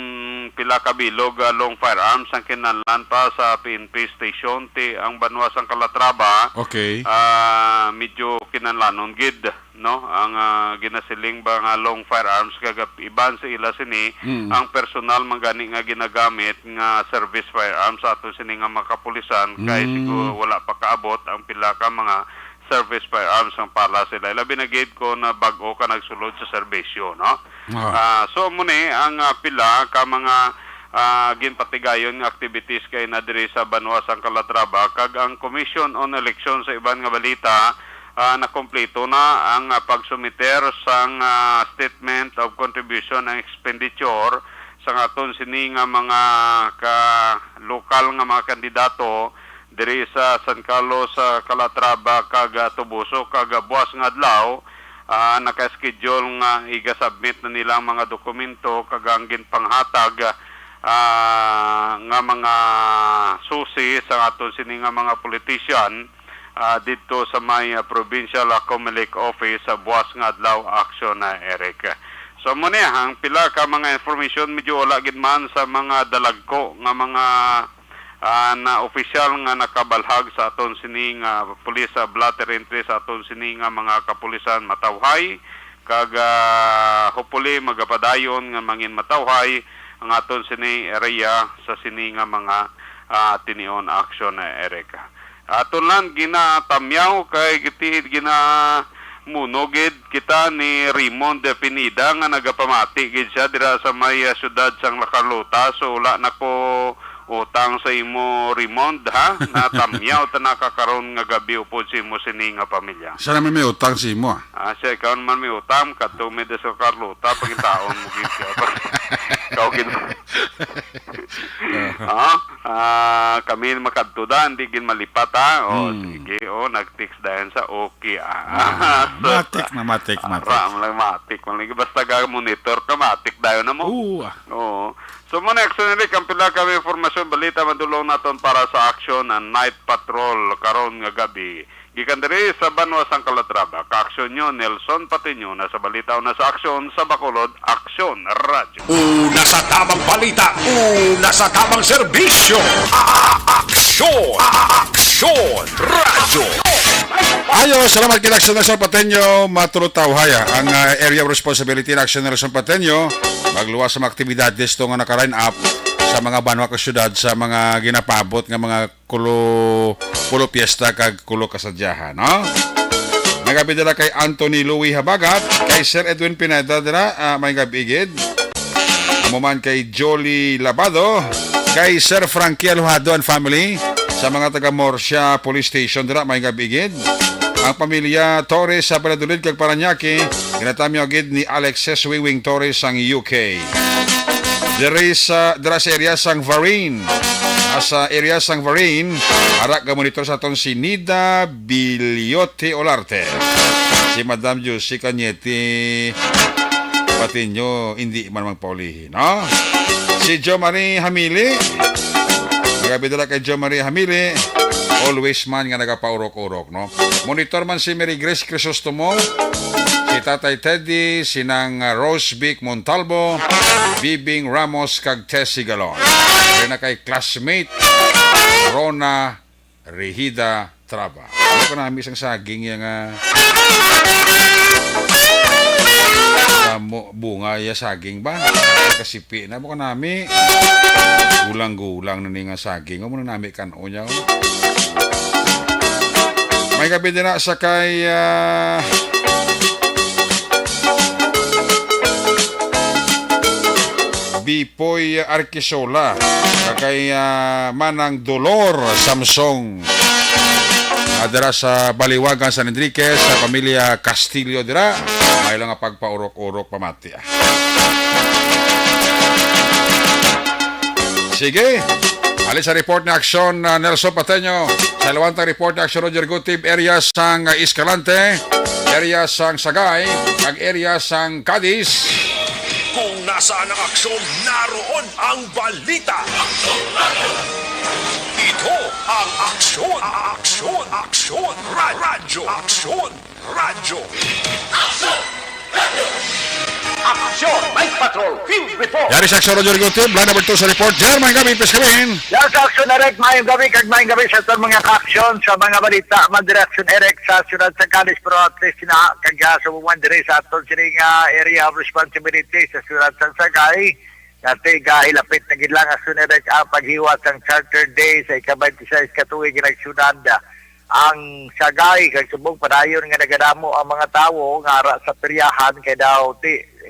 pila ka bilog long firearms ang kinahanglan pa sa PNP station ti ang Banwa sang Calatrava. Okay. Medyo kinahanglanon gid no ang ginasiling ba nga long firearms kag iban sa ila sini ang personal mangani nga ginagamit nga service firearms sa aton sini nga mga kapulisan kay siguro wala pa kaabot ang pila ka mga service firearms ang pala sila. Labi na gid ko na bag-o ka nagsulod sa serbisyo, no? So muni ang pila ka mga ginpatigayon nga activities kay na diri sa Banwa sang Calatrava kag ang Commission on Election sa iban nga balita na kompleto na ang pagsumiter sang statement of contribution and expenditure sa aton sini nga mga lokal nga mga kandidato diri sa San Carlos, Calatrava kag Tubuso kag buwas nga adlaw naka-schedule nga iga-submit na nila ang mga dokumento kag ang ginpanghatag nga mga susi sa aton sini nga mga politician dito sa may Provincial Comelec Office sa buwas nga adlaw action Eric. So muna ang pila ka mga information medyo wala gid man sa mga dalagko nga mga na opisyal nga nakabalhag sa aton sini nga police blotter entry sa aton sini nga mga kapulisan matawhay kag hopefully magapadayon nga mangin matawhay ang aton sini area sa sini nga mga tinion action Eric. Aton lang ginatamyaw kay munogid kita ni Raymond de Pinida nga nagapamati gid siya dira sa may syudad sang Carlota. So wala na ko utang sa imo Raymond ha natamyaw ta nakakaron nga gabi upod si imo sini nga pamilya. Sa naman may utang si mo siya ikaw man may utang kadto mi sa Carlota pagitaon mo gid siya. Ikaw gid. Kami makadtudan di gin malipat sige nag-text dayon sa okay matik matik basta ga monitor ka matik dayon na mo. So muna action Eric ang pila ka informasyon balita madulong naton para sa action and night patrol karon nga gabi gikan diri sa Banwa sang Calatrava ka-action nyo Nelson Patiño na sa balita na sa aksyon sa Bacolod Aksyon Radio. Una sa tamang balita, una sa tamang serbisyo. Aksyon Radio. Ayo, salamat kay Action Nelson Pateño, matulog tawhaya. Ang area of responsibility ng Action Nelson Pateño, pagluwas sa mga aktibidades to nga naka-line up sa mga banwa ka syudad sa mga ginapabot nga mga kulo piyesta kag kulo kasadyahan, no? Nagabi dala kay Anthony Louis Habagat, kay Sir Edwin Pineda dala, may gabi gid. Amo man kay Jolie Labado, kay Sir Frankie Alojado and family sa mga taga Morsia Police Station dala, may gabi gid. Ang pamilya Torres sa Valladolid kag Paranaque, ginatamyo gid ni Alexis Wiwing Torres ang UK. Dere sa area sang Varin. Sa area sang Varin, arak ga monitor sa aton si Nida Biliote Olarte. Si Madam Josie Cañete Patinyo, hindi man magpaulihin, no? Si Jo Marie Hamili, nagabidala kay Jo Marie Hamili, always man nga nagapaurok-urok, no? Monitor man si Mary Grace Crisostomo, si Tatay Teddy, sinang Rose Vic Montalvo, Bibing Ramos kag Tessie Galon. Rin na kay classmate Rona Regida Traba. Ano ko namin isang saging yung bunga ya saging ba? Kasipi na mo ko namin gulang-gulang na nga saging. O mo na namin kan-o niya. May gabi din na sa kay Bipoy Arquisola, kay Manang Dolor Samsong, adara sa Baliwagan San Enriquez, sa pamilya Castillo dira, may lang pagpaurok-urok pamati. Sige, alis sa report na aksyon Nelson Pateño, sa Lawantang report na aksyon Roger Gutib, area sang Escalante, area sang Sagay, ang area sang Cadiz. Kung nasaan ang aksyon, naroon ang balita. Ito ang aksyon, radyo. Aksyon, Night Patrol, Field Report. Yari sa aksyon Roger Gutib, line number 2 sa report. Jerman gabi, peskamin. Yan sa Aksyon Erek, mayong gabi sa itong mga ka-aksyon sa mga balita. Madireksyon Erek sa syudad sa Cadiz, pero at least na kagya sa dire sa itong sining area of responsibility sa syudad sa Sagay. Kasi ilapit na gidlang Aksyon Erek ang paghiwas ng Charter Day sa ika-26 katuig ng syudad. Ang Sagay, kag subong padayon nga nagadamo ang mga tao nga ara sa peryahan kay daw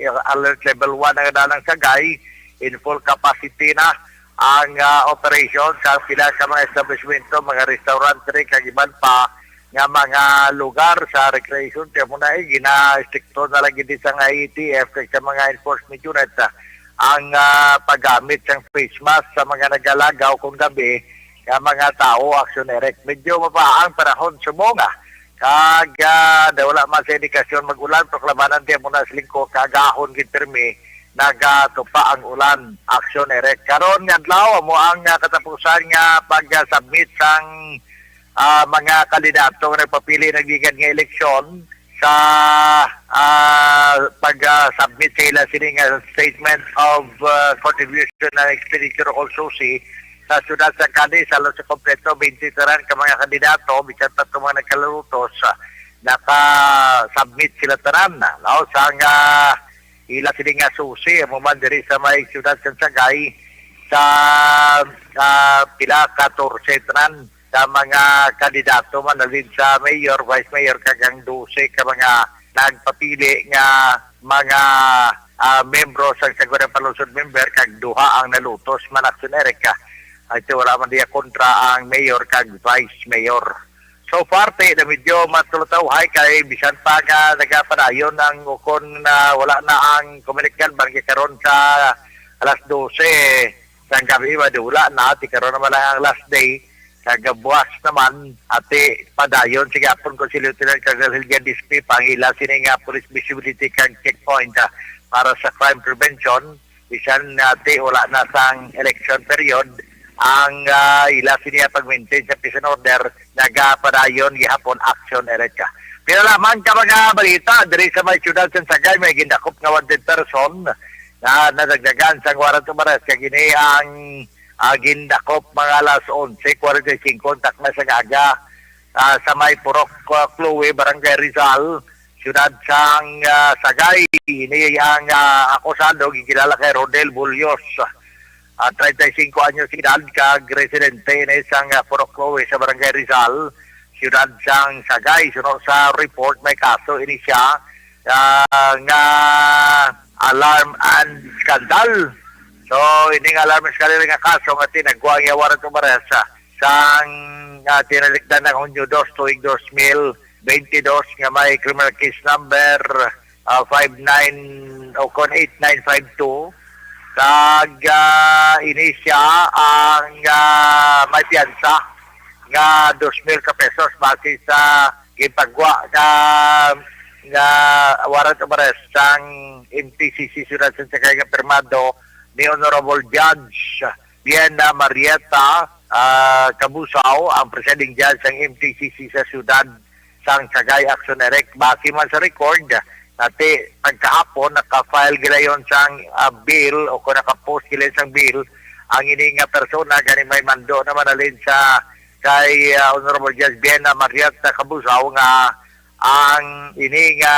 alert level 1 ang dalang Sagay, in full capacity na ang operation sa pila ka mga establishmento, mga restaurant kag iban pa nga mga lugar sa recreation kaya muna gina-stricto na lang gid sa ATF kag sa mga enforcement unit ang paggamit ng face mask sa mga nagalagaw kung gabi nga mga tao. Aksyon Erek, medyo mabaang panahon sumonga kag wala man sa indikasyon mag-ulan, proklamanan diya muna sa lingko kagahon gid permi nagatupa ang ulan. Aksyon Erek, karon nga adlaw mo ang katapusan nga pag-submit sang mga kandidato nga nagpapili ng gikan nga eleksyon sa pag-submit sa ila sining statement of contribution and expenditure also sa syudad sa Cadiz, alam sa kompleto 20 ka mga kandidato, bisan pa ito mga nagkalarutos, naka-submit sila tanan na. Lao sang ila sila nga susi, muman diri sa may syudad sa Sagay, sa pila 14 tanan sa mga kandidato man alin sa mayor, vice mayor, kagang 12 ka mga nagpapili nga mga membro sa Sagurang Palusod member, kag duha ang nalutos man Aksyon Erek. Ito wala man diya kontra ang mayor kag vice mayor. So far, na medyo matulutaw kay bisan pa nga nagapadayon ang ukon na wala na ang komunikan barangay karon sa alas 12 ng gabi, wala na, karon naman ang last day, kagabuas naman, ate padayon, sige apon ko si Lieutenant Colonel Hilgan Dispi, pangila sining police visibility kag checkpoint para sa crime prevention, bisan ate wala na sang election period, ang ila siniya pag-maintain sa peace and order, nagapadayon gihapon Aksyon Erek. Pinalaman ka mga balita, diri sa may syudad sa Sagay, may gindakop nga 100 person na nadagdagan sa warrant of arrest. Kagini ang gindakop mga alas 11:45, takna sa gaga sa may Purok Chloe, Barangay Rizal, syudad sang Sagay. Ini ang akusado gikilala kay Rodel Bullios. 35 anyos edad, kag residente na isang Purok Chloe sa Barangay Rizal, siyudad sang Sagay. Sunod sa report, may kaso ini siya nga alarm and scandal. So, ini nga alarm and scandal nga kaso nga tinagwa nga warrant of arrest sang tinalikdan ng Hunyo 2 tuig 2022 nga may criminal case number 8952. Kag ini siya ang may piyansa nga 2,000 ka pesos base sa gipagwa nga warrant of arrest sang MTCC Ciudad San Sagay nga pirmado ni Honorable Judge Biena Marieta Kabusaw, ang presiding judge ng MTCC sa Ciudad San Sagay Action Erect. Base man sa record, nati pagkahapon naka-file gilayon sang bill o kung naka-post gilayon sang bill ang ini nga persona gani may mando naman alin sa kay Honorable Judge Biena Marieta Kabusaw nga ang ini nga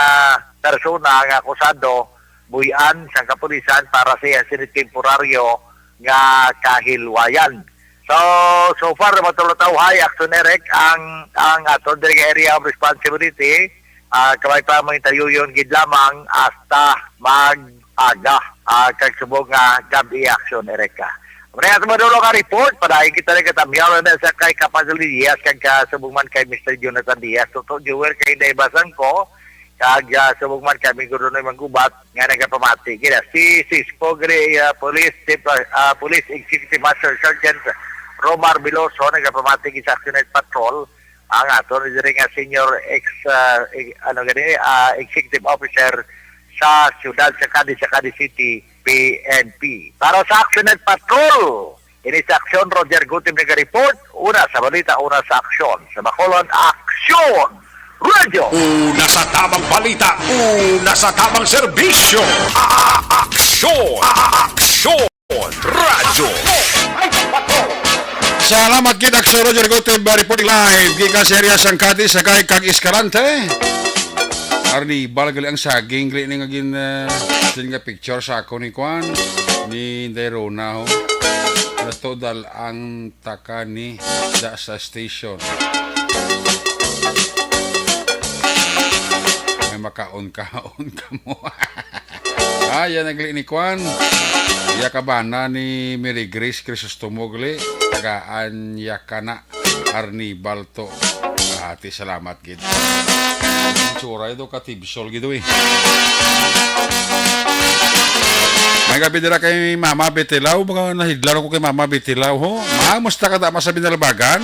persona nga akusado buyan sang kapulisan para sa temporaryo nga kahilwayan. So far matulutaw-hay Action Erect ang aton diri area of responsibility. Kamay pa mga interview yun gid lamang hasta mag-aga kag subong nga gabi Action Erect ka. Muna ato madulo ka report, padahin kita rin katamyaw na sa kay Kapazuli Diaz kag subong man kay Mr. Jonathan Diaz. Toto Jewel kay naibasan ko, kag subong man kami guro na manggubat nga nagapamati. Kaya si Cisco Police Executive Master Sergeant Romar Biloso nagapamati sa Action Patrol ang ato rin nga senior executive officer sa siyudad sa Cadiz City PNP. Para sa Action Patrol, ini sa Action Roger Gutim nag-report, una sa balita, una sa aksyon. Sa Bacolod, Aksyon Radio! Una sa tamang balita, una sa tamang serbisyo. Aksyon! Aksyon! Radyo! Salamat kid Aksyon Roger Gotem reporting live gikan sa area sang Cadiz Sagay kag Escalante. Arni balagali ang saging gli ni nga gin nga picture sa ako ni Kwan ni Derona ho. Na total ang taka ni da sa station. May makaon ka mo. Yan nagli ni Kwan. Ya kabana ni Mary Grace Crisostomo gli tagaan yakana Arni Balto. Hati salamat gid. Tsura ito katibsol gitu eh. May gabi dira kay Mama Betilaw, mga nahidlar ko kay Mama Betilaw ho. Musta ka da masabi na labagan?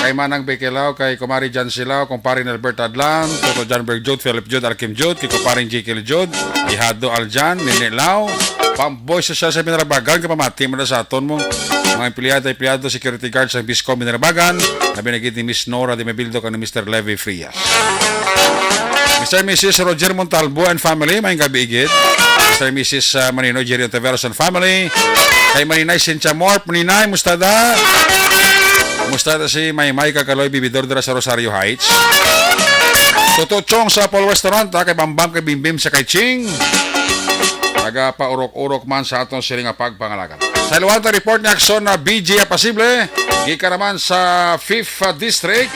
Kay Manang Betilaw, kay Kumari Jan Silaw, Kumparin Albert Adlan, Toto Janberg Jod, Philip Jod, Arkim Jod, kay Kumparin Jekyll Jod, Ihado Aljan, Ninilaw, Pamboy sa siya sa binarabagan, kapamati mo na sa aton mo. Mga empleyado, security guard sa Biscom binarabagan, na binagit ni Miss Nora de Mebildo ka ni Mr. Levy Frias. Mr. and Mrs. Roger Montalbo and family, may gabi igit. Mr. and Mrs. Manino Jerry Taveros and family. Kay Maninay Cynthia Morp, Maninay, mustada. Mustada si Maymay Kakaloy Bibidor dira sa Rosario Heights. Toto Chong sa Paul Restaurant, kay Bambam, kay Bimbim sa kay Ching. Taga pa urok-urok man sa atong siling pagpangalakan. Sa iluwang report ni Aksyon na BG Apasible, gika naman sa 5th District.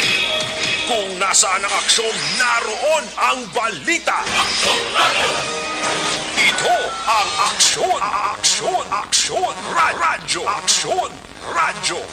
Kung nasaan ang aksyon, naroon ang balita. Ito ang aksyon, aksyon, aksyon, radyo, aksyon, radyo.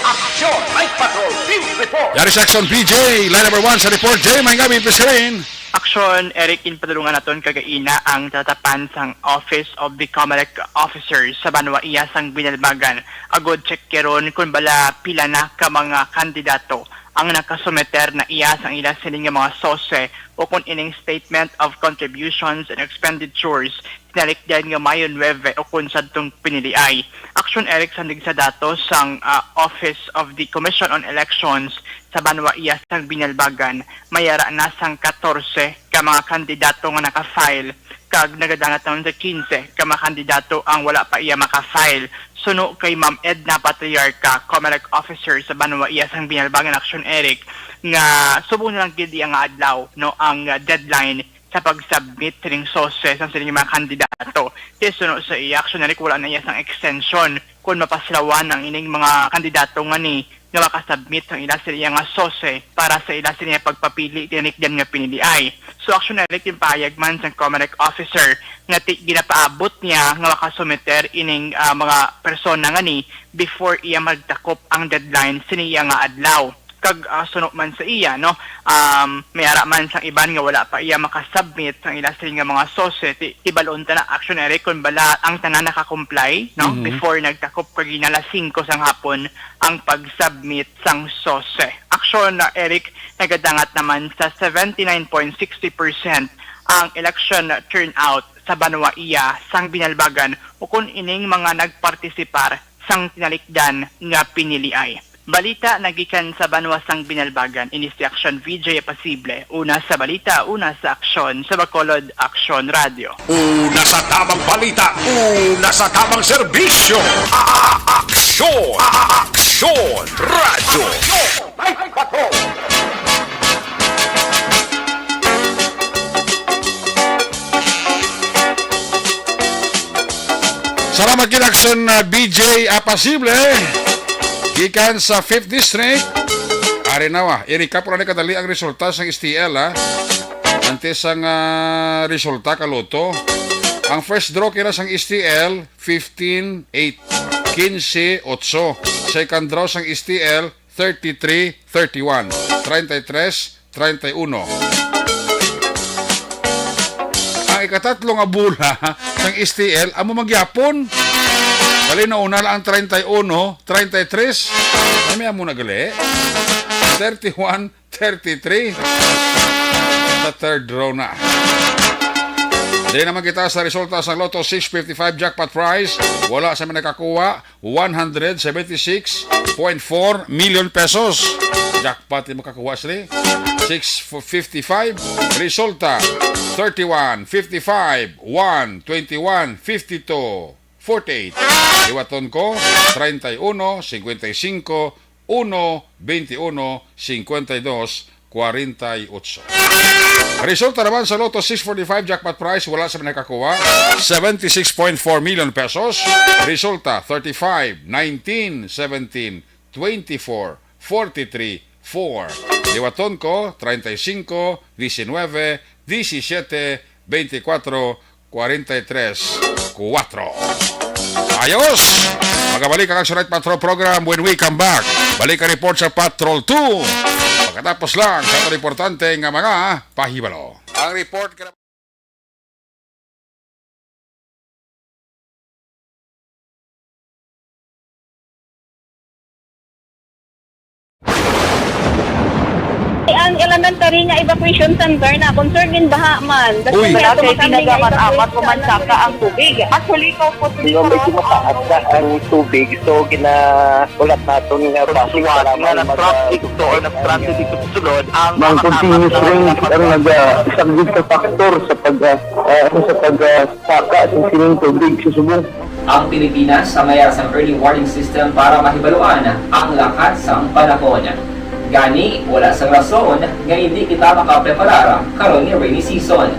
Aksyon, Night Patrol, Field Report. Yari sa Aksyon PJ, line number 1 sa report J, may gabi Pescarin. Aksyon, Eric, inpadulungan naton kagaina ang tatapan sang Office of the Comelec Officers sa Banwa iya sang Binalbagan. Agod check keron kung bala pila na ka mga kandidato ang nakasumeter na iya sang ila siling nga mga sose o kung ining statement of contributions and expenditures tinalikdan nga Mayo 9 o kung sa itong piniliay. Aksyon, Eric, sandig sa datos sang Office of the Commission on Elections sa Banwa iya sang Binalbagan, mayara na sang 14 ka mga kandidato nga naka-file, kag nagadangat na sa 15 ka mga kandidato ang wala pa iya maka-file. Suno kay Ma'am Edna Patriarca, Comelec Officer sa Banwa iya sang Binalbagan, Aksyon, Eric, nga subong na lang gid ang adlaw no ang deadline sa pag-submit sining sose sa sining mga kandidato. Sunod sa i-action na wala na iyang extension kung mapaslawan ang ining mga kandidato nga ni nga makasubmit ang ila sila nga sose para sa ila sila pagpapili tinik dyan nga pinili ay. So action na yung pahayag man sa Comelec officer nga ginapaabot niya nga makasumiter ining mga persona nga ni before iya magtakop ang deadline siniya nga adlaw. Kag sunod man sa iya no may ara man sang iban nga wala pa iya makasubmit ang ila sila nga mga sose ibalon ta na action ere kun bala ang tanan naka-comply no before nagtakop kag ginala 5 sang hapon ang pag-submit sang sose. Action na Eric nagadangat naman sa 79.60% ang election turnout sa Banwa Iya sang Binalbagan o kung ining mga nagpartisipar sang tinalikdan nga piniliay. Balita nagikan sa Banwa sang Binalbagan, ini si Action VJ Pasible. Una sa balita, una sa aksyon sa Bacolod Action Radio. Una sa tamang balita, una sa tamang serbisyo. Aksyon! Aksyon! Radyo! Salamat kinaksyon na BJ Apasible. Gikan sa 5th District. Ari na i-recap na kadali ang resulta sa STL Antes ang resulta kaluto. Ang first draw kina sang STL 15-8 15-8. Second draw sang STL 33-31 33-31. Ang ikatatlo nga bula sang STL amo magyapon. Bali na una lang 31, 33. Ay may amo na gali. 31, 33. Sa third row na. Di naman kita sa resulta sa Lotto 655 jackpot prize. Wala sa mga nakakuha 176.4 million pesos. Jackpot yung makakuha sila. 655. Resulta 31, 55, 1, 21, 52. 48. Iwaton ko 31, 55, 1, 21, 52, 48. Resulta naman sa Lotto 645 jackpot prize wala sa nakakuha 76.4 million pesos. Resulta 35, 19, 17, 24, 43, 4. Iwaton ko 35, 19, 17, 24, 43, 4. Ayos! Magabalik ang Action Night Patrol program when we come back. Balik ang report sa Patrol 2. Pagkatapos lang sa ito importante nga mga pahibalo. Ang report ang elementary nga evacuation center na concern din baha man. Uy. Wala kay pinagamat-amat pumansaka ang tubig. Actually, ko po Medyo mataas na ang tubig. So, ginaulat natin nga pasiwala nga ng traffic to or ng-traffic dito sa sulod. Ang continuous rain ang nag-isang ka factor sa pagsaka sa sining tubig sa subong. Ang Pilipinas sa mayroon sa early warning system para mahibaluan ang lakas ng panahon. Gani, wala sa rason nga hindi kita makapreparar karon ni rainy season.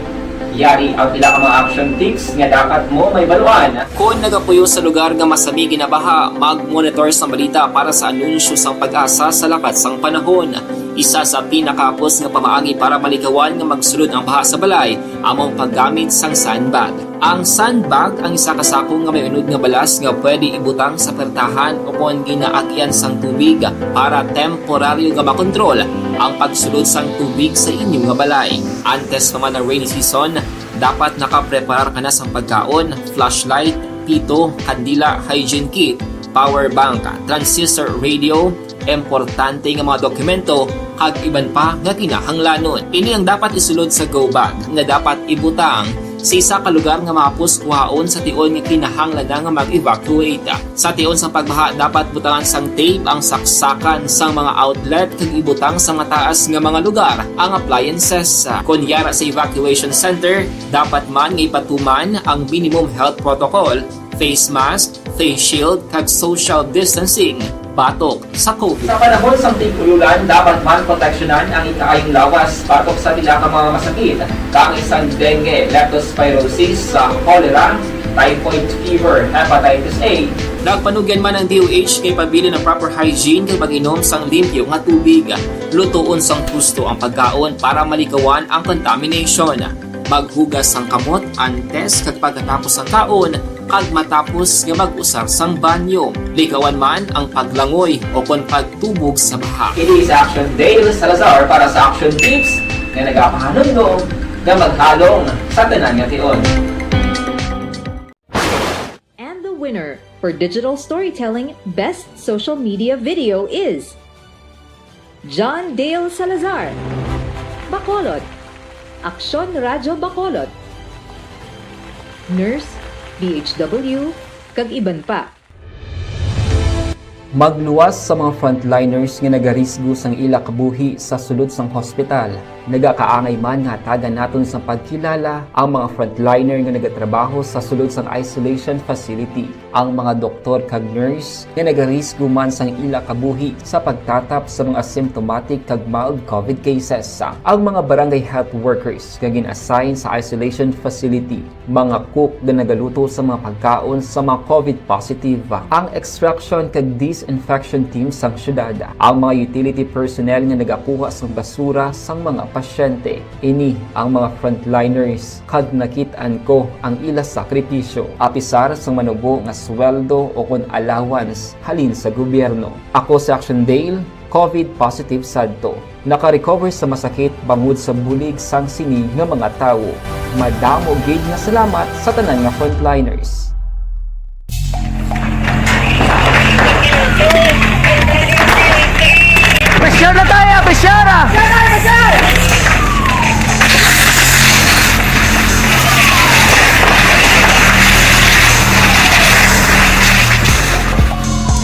Yari ang pila ka mga action tips nga dapat mo may baluan. Kung nagapuyo sa lugar nga masami ginabaha, mag-monitor sa balita para sa anunsyo sang pag-asa sa lakas sang panahon. Isa sa pinakapos nga pamaagi para malikawan nga magsulod ang baha sa balay, among paggamit sang sandbag. Ang sandbag ang isa kasakong nga may unod nga balas nga pwede ibutang sa pertahan upon ginaagyan sang tubig para temporaryo nga makontrol ang pagsulod sang tubig sa inyong nga balay. Antes naman ng rainy season, dapat nakapreparar ka na sang pagkaon, flashlight, pito, kandila, hygiene kit, power bank, transistor radio, importante nga mga dokumento kag iban pa nga kinahanglanon. Ini ang dapat isulod sa go bag nga dapat ibutang sa isa ka lugar nga mapus kuhaon sa tion nga kinahanglan nga mag-evacuate. Sa tion sa pagbaha dapat butangan sang tape ang saksakan sang mga outlet kag ibutang sa mataas nga mga lugar ang appliances. Kunyara sa evacuation center, dapat man nga ipatuman ang minimum health protocol, face mask, face shield kag social distancing. batok sa COVID. Sa panahon sa tigululan, dapat man proteksyonan ang ikaayong lawas batok sa pila ka mga masakit, kang isang dengue, leptospirosis, cholera, typhoid fever, hepatitis A. Nagpanugyan man ang DOH kay pabili ng proper hygiene kay pag-inom sang limpyo nga tubig. Lutuon sang gusto ang pagkaon para malikawan ang contamination. Maghugas sang kamot antes kag pagkatapos ang kaon kag matapos nga mag-usar sang banyo. Likawan man ang paglangoy o kon pagtubog sa baha. It is Action Dale Salazar para sa Action Tips na nagapahanundong na maghalong sa tanan nga tion. And the winner for Digital Storytelling Best Social Media Video is John Dale Salazar, Bacolod, Aksyon Radyo Bacolod, Nurse, DHW, kag iban pa. Magluwas sa mga frontliners nga nagarisgo sang ila kabuhi sa sulod sang hospital. Nagakaangay man nga tagan naton sa pagkilala ang mga frontliner nga nagatrabaho sa sulod sang isolation facility. Ang mga doktor kag nurse nga nagarisgo man sang ila kabuhi sa pagtatap sa mga asymptomatic kag mild COVID cases. Ang mga barangay health workers nga gin-assign sa isolation facility, mga cook nga nagaluto sa mga pagkaon sa mga COVID positive, ang extraction kag disinfection team sang syudad, ang mga utility personnel nga nagakuha sang basura sang mga pasyente. Ini ang mga frontliners kag nakit-an ko ang ila sakripisyo apisar sang manubo nga sweldo o kon allowance halin sa gobyerno. Ako sa Action Dale, COVID positive sadto. Naka-recover sa masakit bangod sa bulig sang sini nga mga tawo. Madamo gid nga salamat sa tanan nga frontliners. Pressure na tayo! Pressure!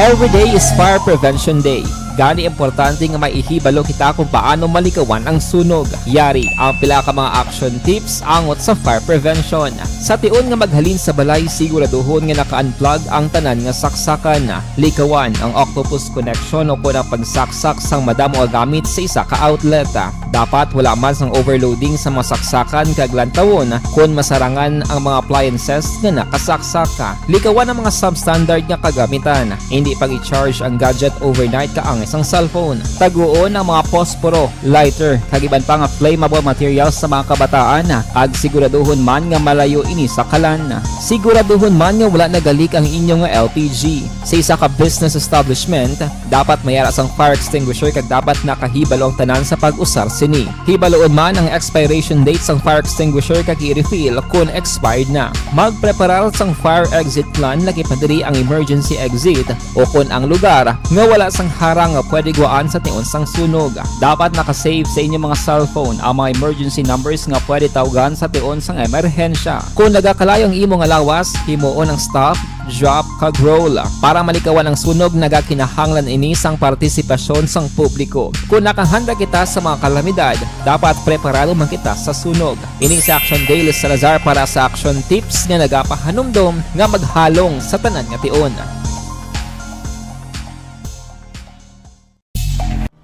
Every day is Fire Prevention Day. Gani importante nga maihibalo kita kung paano malikawan ang sunog. Yari ang pila ka mga action tips angot sa fire prevention. Sa tion nga maghalin sa balay, siguraduhon nga naka-unplug ang tanan nga saksakan. Likawan ang octopus connection o kung ang pagsaksak sang madamo nga gamit sa isa ka outlet. Dapat wala man sang overloading sa mga saksakan kag lantawon kung masarangan ang mga appliances nga nakasaksaka. Likawan ang mga substandard nga kagamitan. Hindi pag i-charge ang gadget overnight kaang isang cellphone. Taguon ang mga posporo, lighter, kag iban pa nga flammable materials sa mga kabataan. Ag siguraduhon man nga malayo ini sa kalan. Siguraduhon man nga wala nagalik ang inyong LPG. Sa isa ka business establishment, dapat mayara sang fire extinguisher kag dapat nakahibalo ang tanan sa pag-usar sini. Hibaloon man ang expiration date sang fire extinguisher kag i-refill kung expired na. Magpreparar sang fire exit plan lagi pa diri ang emergency exit o kung ang lugar nga wala sang harang nga pwede guaan sa tion sang sunog. Dapat nakasave sa inyong mga cellphone ang mga emergency numbers nga pwede tawagan sa tion sang emerhensya. Kung nagakalayo ang imong alawas, himuon ang stop, drop, kag roll. Para malikawan ang sunog, nagakinahanglan ini sang partisipasyon sang publiko. Kung nakahanda kita sa mga kalamidad, dapat preparado man kita sa sunog. Ini sa Action Dale Salazar para sa Action Tips nga nagapahanumdom nga maghalong sa tanan nga tion.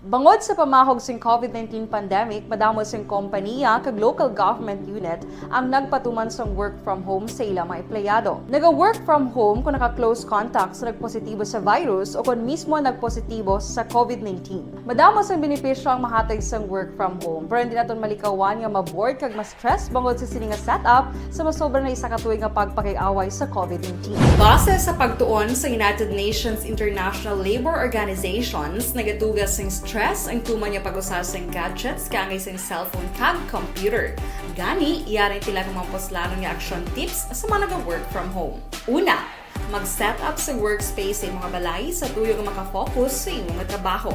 Bangod sa pamahog sing COVID-19 pandemic, madamo sing kompanya kag local government unit ang nagpatuman sang work from home sa ilang mga empleyado. Naga-work from home kung naka-close contact sa nagpositibo sa virus o kung mismo nagpositibo sa COVID-19. Madamo sang benepisyo ang mahatag sang work from home, pero hindi naton malikawan nga maboard kag ma-stress bangod sa sini nga setup sa masobra na isa ka tuig nga pagpakiaway sa COVID-19. Base sa pagtuon sa United Nations International Labour Organizations, nagatugas sing stress ang tuman niya pag-usar sa gadgets kangay sa cellphone kag computer. Gani, iyaring tila ng mga poslano nga action tips sa mga nag-work from home. Una, mag-set up sa workspace sa mga balay sa tuyo nga makafocus sa imong trabaho.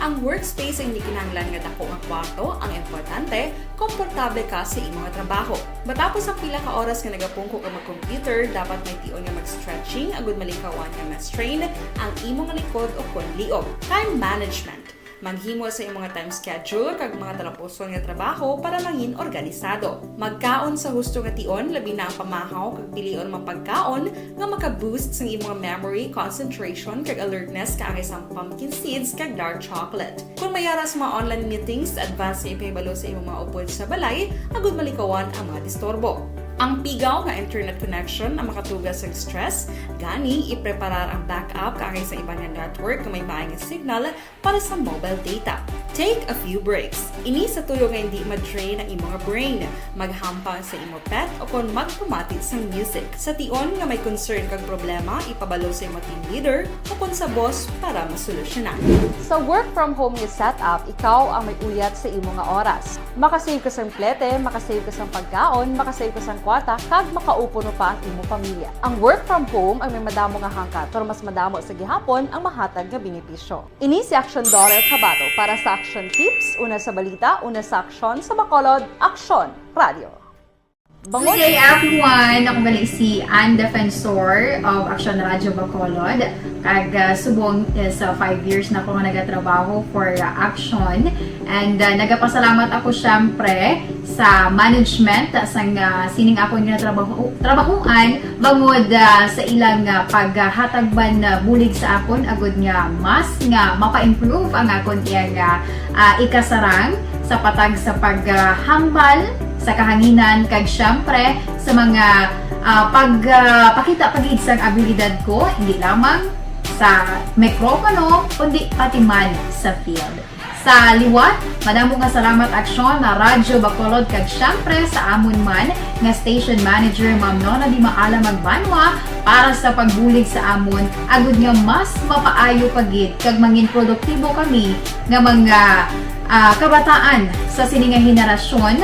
Ang workspace ay hindi kinahanglan nga dako nga kwarto, ang importante, komportable ka sa imong trabaho. Matapos ang pila ka oras nga nagapungko ka mag-computer, dapat may tion nga mag-stretching agud malikawan nga ma-strain ang imong likod o kon liog. Time management. Maghimo sa imong time schedule kag mga talapuson nga trabaho para mangin organisado. Magkaon sa husto nga tion, labi na ang pamahaw kag pilion mapagkaon nga maka-boost sa imong memory, concentration kag alertness kaangay sang pumpkin seeds kag dark chocolate. Kung mayaras mga online meetings, advance na ipahibalo sa imong mga upod sa balay, agud malikawan ang mga disturbo. Ang pigaw nga internet connection ang makatugas sa stress, gani ipreparar ang backup kaangay sa ibang nga network nga may maayong signal para sa mobile data. Take a few breaks. Ini sa tuyo nga hindi ma-drain ang imong brain. Maghampang sa imong pet o kung magpumatit sa music. Sa tion nga may concern kag problema, ipabalo sa imong team leader o kung sa boss para masolusyonan. Sa work from home nga setup, ikaw ang may uyat sa imong nga oras. Makasave ka sa plete, makasave ka sa pagkaon, makasave ka sa kwata, kag makaupo no pa ang imong pamilya. Ang work from home ay may madamo nga hangkat, pero mas madamo sa gihapon ang mahatag nga benepisyo. Ini si Action Dollar Kabato para sa Action Tips, una sa balita, una sa aksyon sa Bacolod, Action Radio. Good day everyone! Ako gali si Ann Defensor of Action Radio Bacolod. Kag subong sa 5 years na ako nga nagatrabaho for Action. And nagapasalamat ako syempre sa management sang sining ako nga trabahuan bangod sa ilang paghatagban bulig sa akon agud nga mas nga mapa-improve ang akon iyang ikasarang sa patag sa paghambal sa kahanginan kag syempre sa mga pagpakita pagid sang abilidad ko hindi lamang sa mikropono kundi pati man sa field. Sa liwat, madamo nga salamat Aksyon na Radyo Bacolod kag syempre sa amon man nga station manager Ma'am Nona Di Maala Magbanwa para sa pagbulig sa amon agud nga mas mapaayo pagid kag mangin produktibo kami nga mga kabataan sa sining nga henerasyon.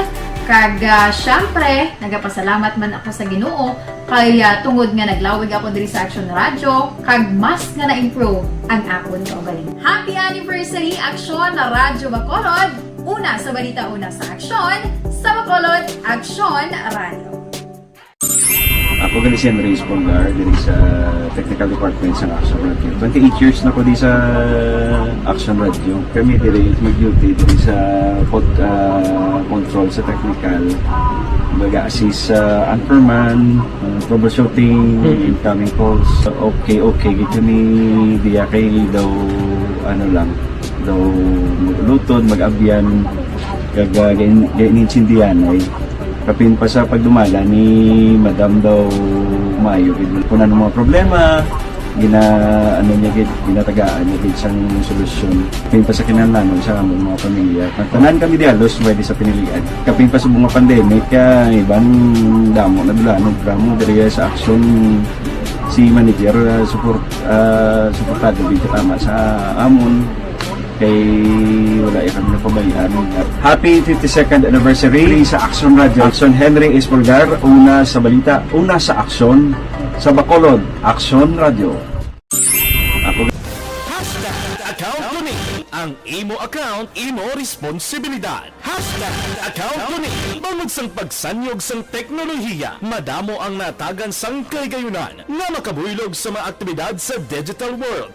Kag syempre, nagapasalamat man ako sa Ginoo kay tungod nga naglawig ako diri sa Action Radio kag mas nga na-improve ang akon kaugalingon. Happy anniversary Action na Radyo Bacolod! Una sa balita, una sa aksyon sa Bacolod, Action Radio. Ako gali si Enrique Espongar diri sa Technical Department sa Action Radio. 28 years na ko di sa Action Radio. Kami diri mag-duty diri sa control sa technical. Mag-assist sa anchorman, troubleshooting, incoming calls. Okay. Gito ni diya kay daw daw maglutod, mag-abyan, kag ganinsindihan ay kapin pa sa pagdumala ni Madam daw Mayo kung ano mga problema ginatagaan niya gid sang solusyon kapin pa sa kinahanglan sa among mga pamilya tanan kami dialos pwede sa pinilian kapin pa sa mga pandemic ibang damo na dulanog gramo diri sa action si manager suportado gid tama sa amon kay wala kami napabayaan. Happy 52nd anniversary sa Action Radio. Action Henry Espolgar, una sa balita, una sa aksyon sa Bacolod, Action Radio. Ako Account ko ni ang imo account, imo responsibilidad. Account ko ni bangod sang pagsanyog sang teknolohiya, madamo ang natagan sang kaygayunan nga makabuylog sa mga aktibidad sa digital world.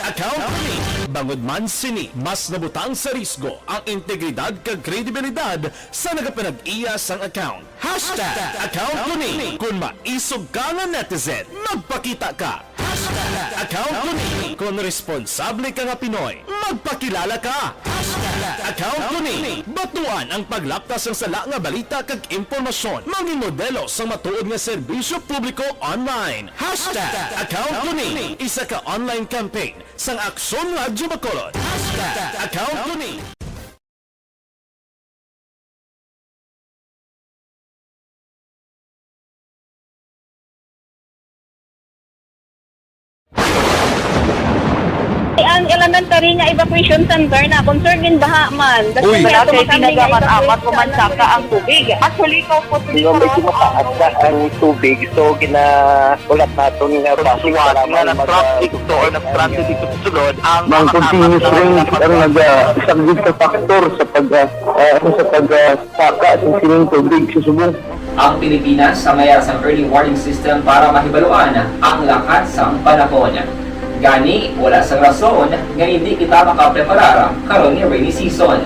Account ko ni bangod man sini mas nabutang sa risgo ang integridad kag kredibilidad sa nagapanag-iya sang account. Account ko ni kung maisog ka nga netizen, magpakita ka. Account ko ni kung responsable ka nga Pinoy, magpakilala ka. Account ko ni batuan ang paglaptas ng sala nga balita kag impormasyon, mangin modelo sa matuod nga serbisyo publiko online. Account ko ni isa ka online campaign sang Aksyon Radio Bacolod. Account ko ni ang elementary nga evacuation center na concern din baha man. Uy, kay pinagamat-amat kumansaka ang tubig. Actually, ko po dito mataas na ang tubig. So, ulat natin nga basuhan nga ng traffic to or ng-traffic dito sa sulod. Ang continuous rain ang isang good factor sa pagsaka sa sining tubig sa subong. Ang Pilipinas sa mayas ang early warning system para mahibaluan ang lakas ng panahon. Gani, wala sang rason nga hindi kita makapreparara karon ni rainy season.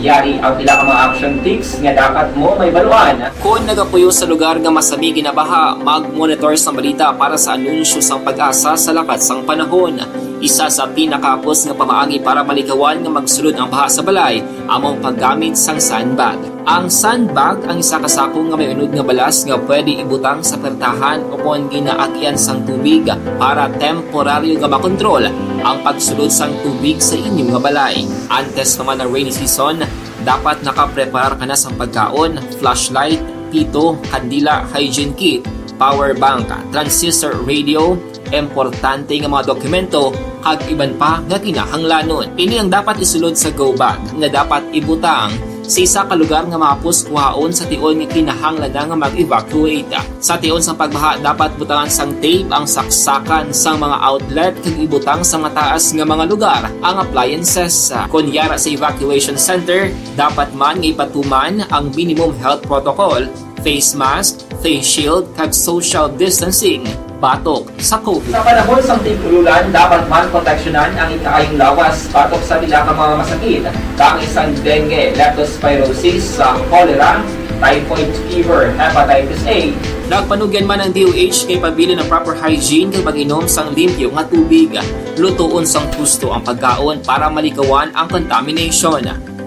Yari ang pila ka mga action tips nga dapat mo may baluan. Kung nagapuyo sa lugar nga masabi ginabaha, mag-monitor sa balita para sa anunsyo sang pag-asa sa lakat sang panahon. Isa sa pinakapos nga pamaagi para malikawan nga magsulod ang baha sa balay, among paggamit sang sandbag. Ang sandbag ang isa kasakong nga may unod nga balas nga pwede ibutang sa pertahan upon ginaagyan sang tubig para temporaryo nga makontrol ang pagsulod sang tubig sa inyong nga balay. Antes naman ng rainy season, dapat nakapreparar ka na sang pagkaon, flashlight, pito, kandila, hygiene kit, power bank, transistor radio, importante nga mga dokumento kag iban pa nga kinahanglanon. Ini ang dapat isulod sa go bag nga dapat ibutang sa isa ka lugar nga mapus kuhaon sa tion nga kinahanglan nga mag-evacuate. Sa tion sa pagbaha dapat butangan sang tape ang saksakan sang mga outlet kag ibutang sa mataas nga mga lugar ang appliances. Kunyara sa evacuation center, dapat man nga ipatuman ang minimum health protocol, face mask, face shield kag social distancing batok sa COVID. Sa panahon sa tig-ululan, dapat man proteksyonan ang ikaayong lawas batok sa bila ka mga masakit, kang isang dengue, leptospirosis, cholera, typhoid fever, hepatitis A. Nagpanugyan man ang DOH kay pabili ng proper hygiene kay pag-inom sang limpyo nga tubig. Lutuon sang gusto ang pagkaon para malikawan ang contamination.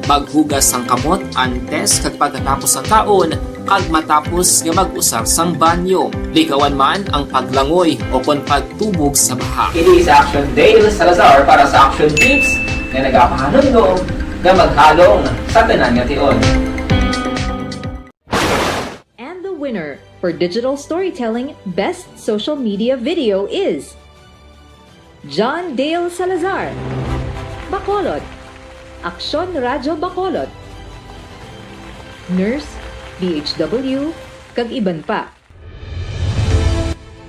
Maghugas sang kamot antes kag pagkatapos ang kaon kag matapos nga mag-usar sang banyo. Likawan man ang paglangoy o kon pagtubog sa baha. Kini sa Action Dale Salazar para sa action tips nga nagapahanundong nga maghalong sa tanan nga tion. And the winner for Digital Storytelling Best Social Media Video is John Dale Salazar, Bacolod, Aksyon Radyo Bacolod, Nurse, DHW, kag iban pa.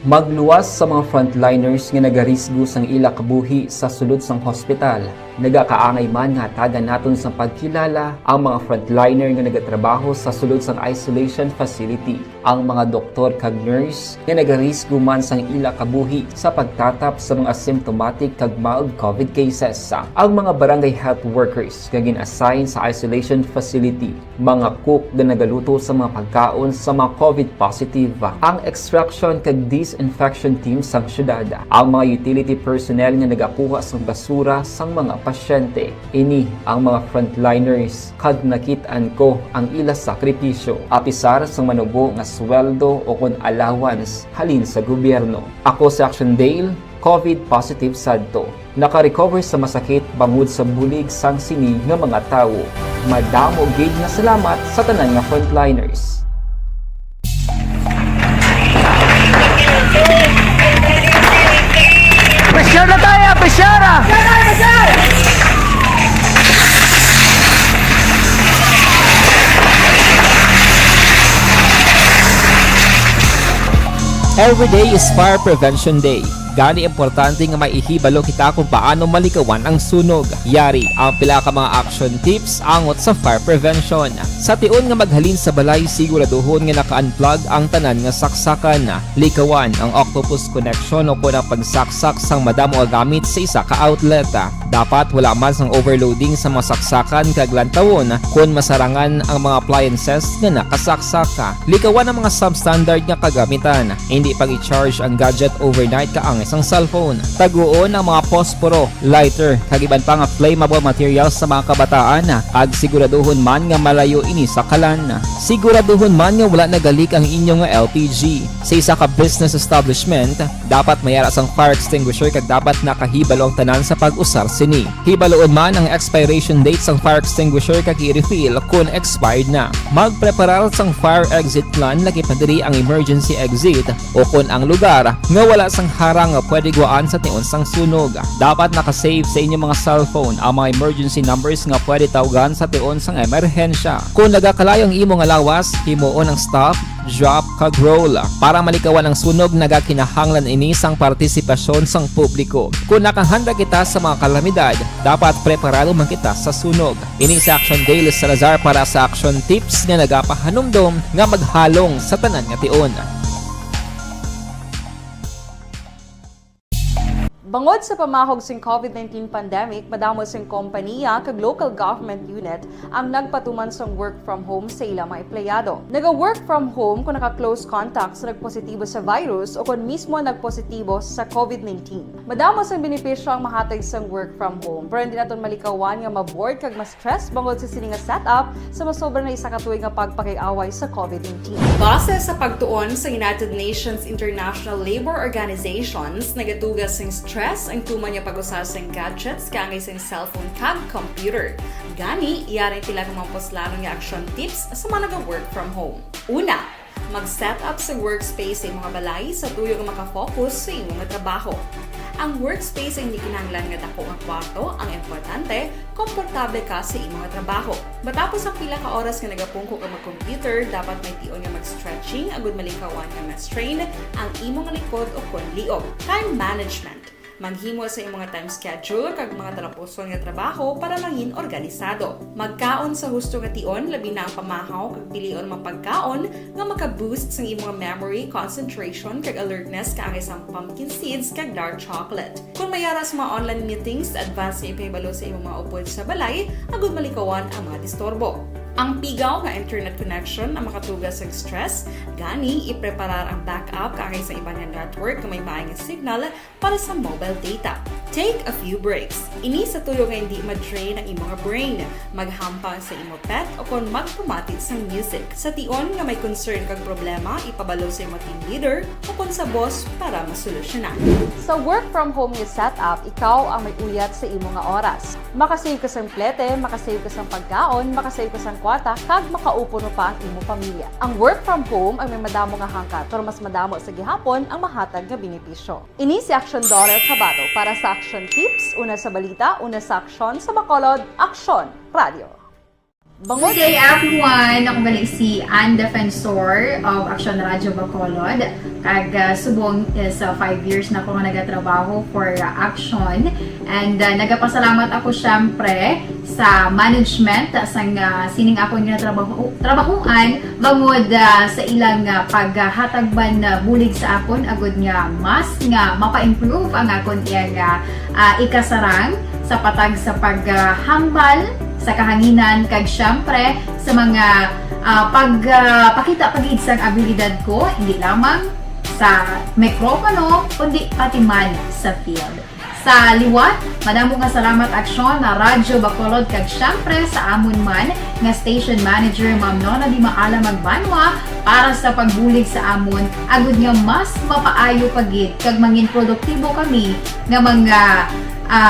Magluwas sa mga frontliners nga nagarisgo sang ila kabuhi sa sulod sang hospital. Nagakaangay man nga tagan naton sa pagkilala ang mga frontliner nga nagatrabaho sa sulod sang isolation facility. Ang mga doktor kag nurse nga nagarisgo man sang ila kabuhi sa pagtatap sa mga asymptomatic kag mild COVID cases. Ang mga barangay health workers nga gin-assign sa isolation facility, mga cook nga nagaluto sa mga pagkaon sa mga COVID positive, ang extraction kag disinfection team sang syudad, ang mga utility personnel nga nagakuha sang basura sang mga pasyente. Ini ang mga frontliners kag nakit-an ko ang ila sakripisyo apisar sang manubo nga sweldo o kon allowance halin sa gobyerno. Ako sa Action Dale, COVID positive sadto. Naka-recover sa masakit bangod sa bulig sang sinig nga mga tawo. Madamo gid nga salamat sa tanan nga frontliners. Pressure na tayo! Pressure! Every day is Fire Prevention Day. Gani importante nga maihibalo kita kung paano malikawan ang sunog. Yari ang pila ka mga action tips angot sa fire prevention. Sa tion nga maghalin sa balay, siguraduhon nga naka-unplug ang tanan nga saksakan. Likawan ang octopus connection o kung ang pagsaksak sang madamo nga gamit sa isa ka outlet. Dapat wala man sang overloading sa mga saksakan kag lantawon kung masarangan ang mga appliances nga nakasaksaka. Likawan ang mga substandard nga kagamitan. Hindi pag i-charge ang gadget overnight kaang isang cellphone. Taguon ang mga posporo, lighter, kag iban pa nga flammable materials sa mga kabataan. Ag siguraduhon man nga malayo ini sa kalan. Siguraduhon man nga wala nagalik ang inyong LPG. Sa isa ka business establishment, dapat mayara sang fire extinguisher kag dapat nakahibalo ang tanan sa pag-usar sini. Hibaloon man ang expiration date sang fire extinguisher kag i-refill kung expired na. Magpreparar sang fire exit plan lagi pa diri ang emergency exit o kung ang lugar nga wala sang harang nga pwede guaan sa tion sang sunog. Dapat nakasave sa inyong mga cellphone ang mga emergency numbers nga pwede tawagan sa tion sang emerhensya. Kung nagakalayo ang imong lawas, himuon ang stop, drop kag roll. Para malikawan ang sunog, nagakinahanglan ini sang partisipasyon sang publiko. Kung nakahanda kita sa mga kalamidad, dapat preparado man kita sa sunog. Ini sa Action Dale Salazar para sa action tips nga nagapahanumdom nga maghalong sa tanan nga tion. Bangod sa pamahog sing COVID-19 pandemic, madamo sing kompanya kag local government unit ang nagpatuman sang work from home sa ilang mga empleyado. Naga-work from home kung naka-close contact sa nagpositibo sa virus o kung mismo nagpositibo sa COVID-19. Madamo sang benepisyo ang mahatag sang work from home, pero hindi naton malikawan nga ma-bored kag ma-stress bangod sa sini nga setup sa masobra na isa ka tuig nga pagpakiaway sa COVID-19. Base sa pagtuon sa United Nations International Labour Organizations, nagatugas sing stress ang tuman niya pag-usar sing gadgets kangay sing cellphone kag computer. Gani, iyaring tila kumampos nga action tips sa mga nag-work from home. Una, mag-set up sa workspace sa mga balay sa tuyo nga makafocus sa inyong trabaho. Ang workspace ay hindi kinahanglan nga dako ang kwarto, ang importante, komportable ka sa imong trabaho. Matapos ang pila ka oras nga nagapungko ka mag-computer, dapat may tion nga mag-stretching agud malikawan nga ma-strain ang imong likod o kon liog. Time management. Manghimo sa imong time schedule kag mga talapuson nga trabaho para mangin organisado. Magkaon sa husto nga tion labi na ang pamahaw kag pilion mapagkaon nga maka-boost sa imong memory, concentration kag alertness kaangay sa pumpkin seeds kag dark chocolate. Kung mayaras mga online meetings, advance sa ipahibalo sa imong mga upod sa balay, agud malikawan ang mga disturbo. Ang pigaw nga internet connection ang makatugas sa stress, gani ipreparar ang backup kaangay sa ibang network nga may maayong signal para sa mobile data. Take a few breaks. Ini sa tuyo nga hindi ma-drain ang imong brain, maghampang sa imong pet o kon magpumatid sa music. Sa tion nga may concern kag problema, ipabalo sa imong team leader o kon sa boss para masolusyonan. Sa work from home nga setup, ikaw ang may uyat sa imong nga oras. Makasave ka sa plete, makasave ka sa pagkaon, makasave ka sa kwata, kag makaupo no pa ang imong pamilya. Ang work from home ay may madamo nga hangkat, pero mas madamo sa gihapon ang mahatag nga benepisyo. Ini si Action Dorel Cabato para sa Action Tips, una sa balita, una sa aksyon sa Bacolod, Aksyon Radio. Good day everyone! Ako balik si Ann Defensor of Action Radio Bacolod. Kag subong sa 5 years na ako nga nagatrabaho for Action. And nagapasalamat ako syempre sa management sa sining ako nga trabahuan bangod sa ilang paghatagban bulig sa akon agud nga mas nga mapa-improve ang akon iyang ikasarang sa patag sa paghambal sa kahanginan kag syempre sa mga pagpakita pagid sang abilidad ko hindi lamang sa mikropono kundi pati man sa field. Sa liwat, madamo nga salamat Aksyon na Radyo Bacolod kag syempre sa amon man nga station manager Ma'am Nona Di Maala Magbanwa para sa pagbulig sa amon agud nga mas mapaayo pagid kag mangin produktibo kami nga mga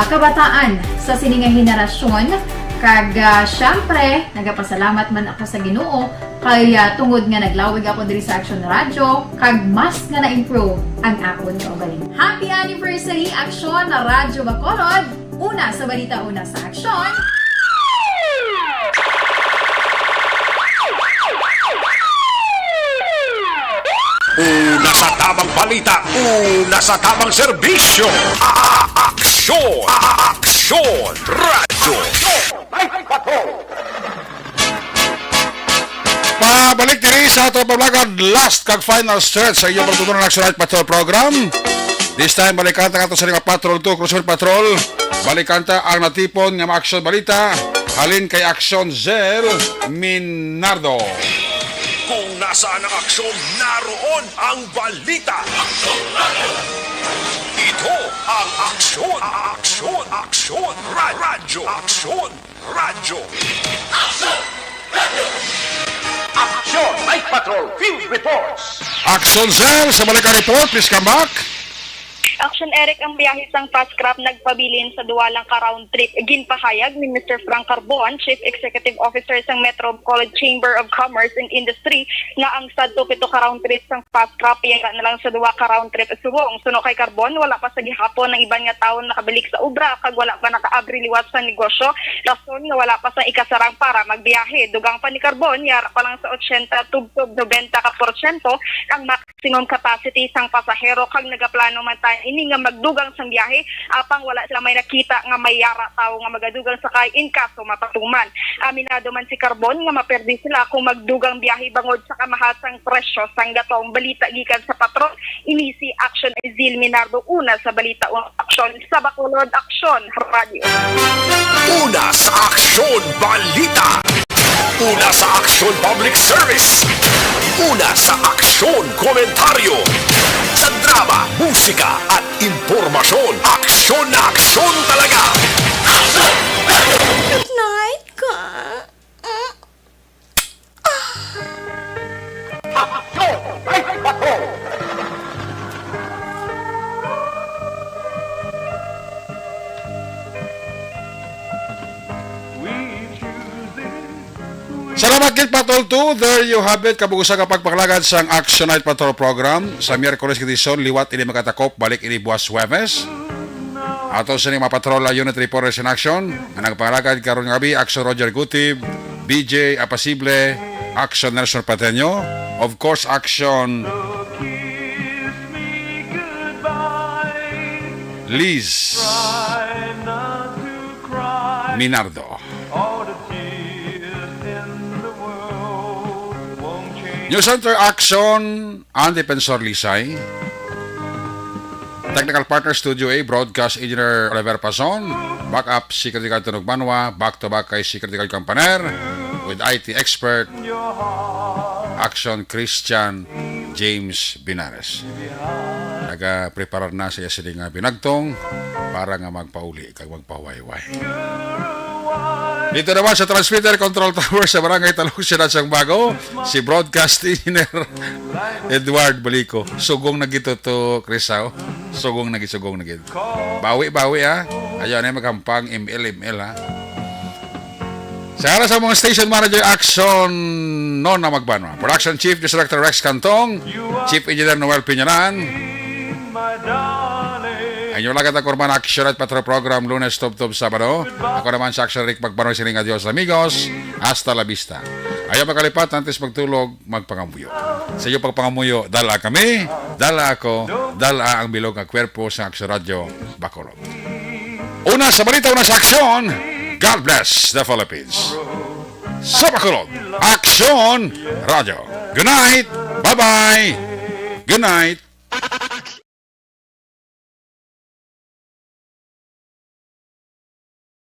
kabataan sa sining nga henerasyon. Kag syempre, nagapasalamat man ako sa Ginoo kay tungod nga naglawig ako diri sa Action Radio kag mas nga na-improve ang akon kaugalingon. Happy anniversary Action na Radyo Bacolod! Una sa balita, una sa aksyon. Una sa tamang balita, una sa tamang serbisyo. Aksyon! Aksyon! Radyo! Pabalik diri sa ato pablagan last kag final stretch sa iyong pagtutunan ng Action Night Patrol program. This time balikanta ka to sa mga Patrol 2 Cruiser Patrol. Balikanta ang natipon nga mga aksyon balita halin kay Action Zel Minardo. Kung nasaan ang aksyon, naroon ang balita. Ito ang aksyon, aksyon, aksyon, radyo, aksyon, radyo. Action Night Patrol Field Reports. Action Zel sa balika report, please come back. Action Eric ang biyahe sang fast crop nagpabilin sa duwalang ka-round trip. Ginpahayag ni Mr. Frank Carbon, Chief Executive Officer sang Metro Bacolod Chamber of Commerce and Industry, na ang sadto pito ka-round trip sang fast crop yan na lang sa duwa ka-round trip subong. Suno kay Carbon, wala pa sa gihapon ng iban nga taon nakabilik sa obra kag wala pa nakaabri liwat sa negosyo. Rason nga wala pa sa ikasarang para magbiyahe. Dugang pa ni Carbon, yara pa lang sa 80 tub 90% ang maximum capacity sang pasahero kag nagaplano man tayo ini nga magdugang sang biyahe apang wala sila may nakita nga may yara tao nga magadugang sakay in kaso mapatuman. Aminado man si Carbon nga maperdi sila kung magdugang biyahe bangod sa kamahasang presyo sang gatong balita gikan sa patron ini si Action Ezil Minardo una sa balita aksyon sa Bacolod Aksyon Radio. Una sa Aksyon Balita. Una sa Aksyon Public Service. Una sa Aksyon Komentaryo. Sa drama, musika at impormasyon. Aksyon na aksyon talaga. Good night, ka. Aksyon! Ay, patrol! Salamat kit Patrol 2. There you have it. Kabugusa kapag paglagad sa Action Night Patrol program. Sa Miyerkules edisyon, liwat ini makatakop, balik ini buwas Huwebes. Ato sa ni mapatrola Unit Reporters in Action. Ang nagpangalagad karon nga gabi, Action Roger Gutib, BJ Apasible, Action Nelson Pateño, of course Action Liz Minardo. News Center Action ang Defensor Lisay. Technical Partner Studio A, Broadcast Engineer Oliver Pason. Backup Security Guard Tunog Manwa. Back to back kay Security Guard Campaner. With IT Expert Action Christian James Binares. Naga-preparar na siya siling binagtong para nga magpauli kag magpawayway. Dito naman sa Transmitter Control Tower sa Barangay Talong Siyudad Sang Bago, si Broadcast Engineer Edward Balico. Sugong na gito to Crisao. Sugong na gito. Bawi ha. Ayaw na magkampang ML ha. Sa mga station manager Action Nona Magbanwa. Production Chief Director Rex Cantong. Chief Engineer Noel Piñanan. Ang lagat ako naman Action at Patrol Program Lunes, Tub-Tub, Sabado. Ako naman sa Action Rick Magbanoy siling adios amigos. Hasta la vista. Ayaw makalipat, antes magtulog, magpangamuyo. Sa iyo pagpangamuyo, dala kami, dala ako, dala ang bilog ng kwerpo sa Action Radio Bacolod. Una sa balita, una sa aksyon. God bless the Philippines. Sa Bacolod, Action Radio. Good night. Bye-bye. Good night.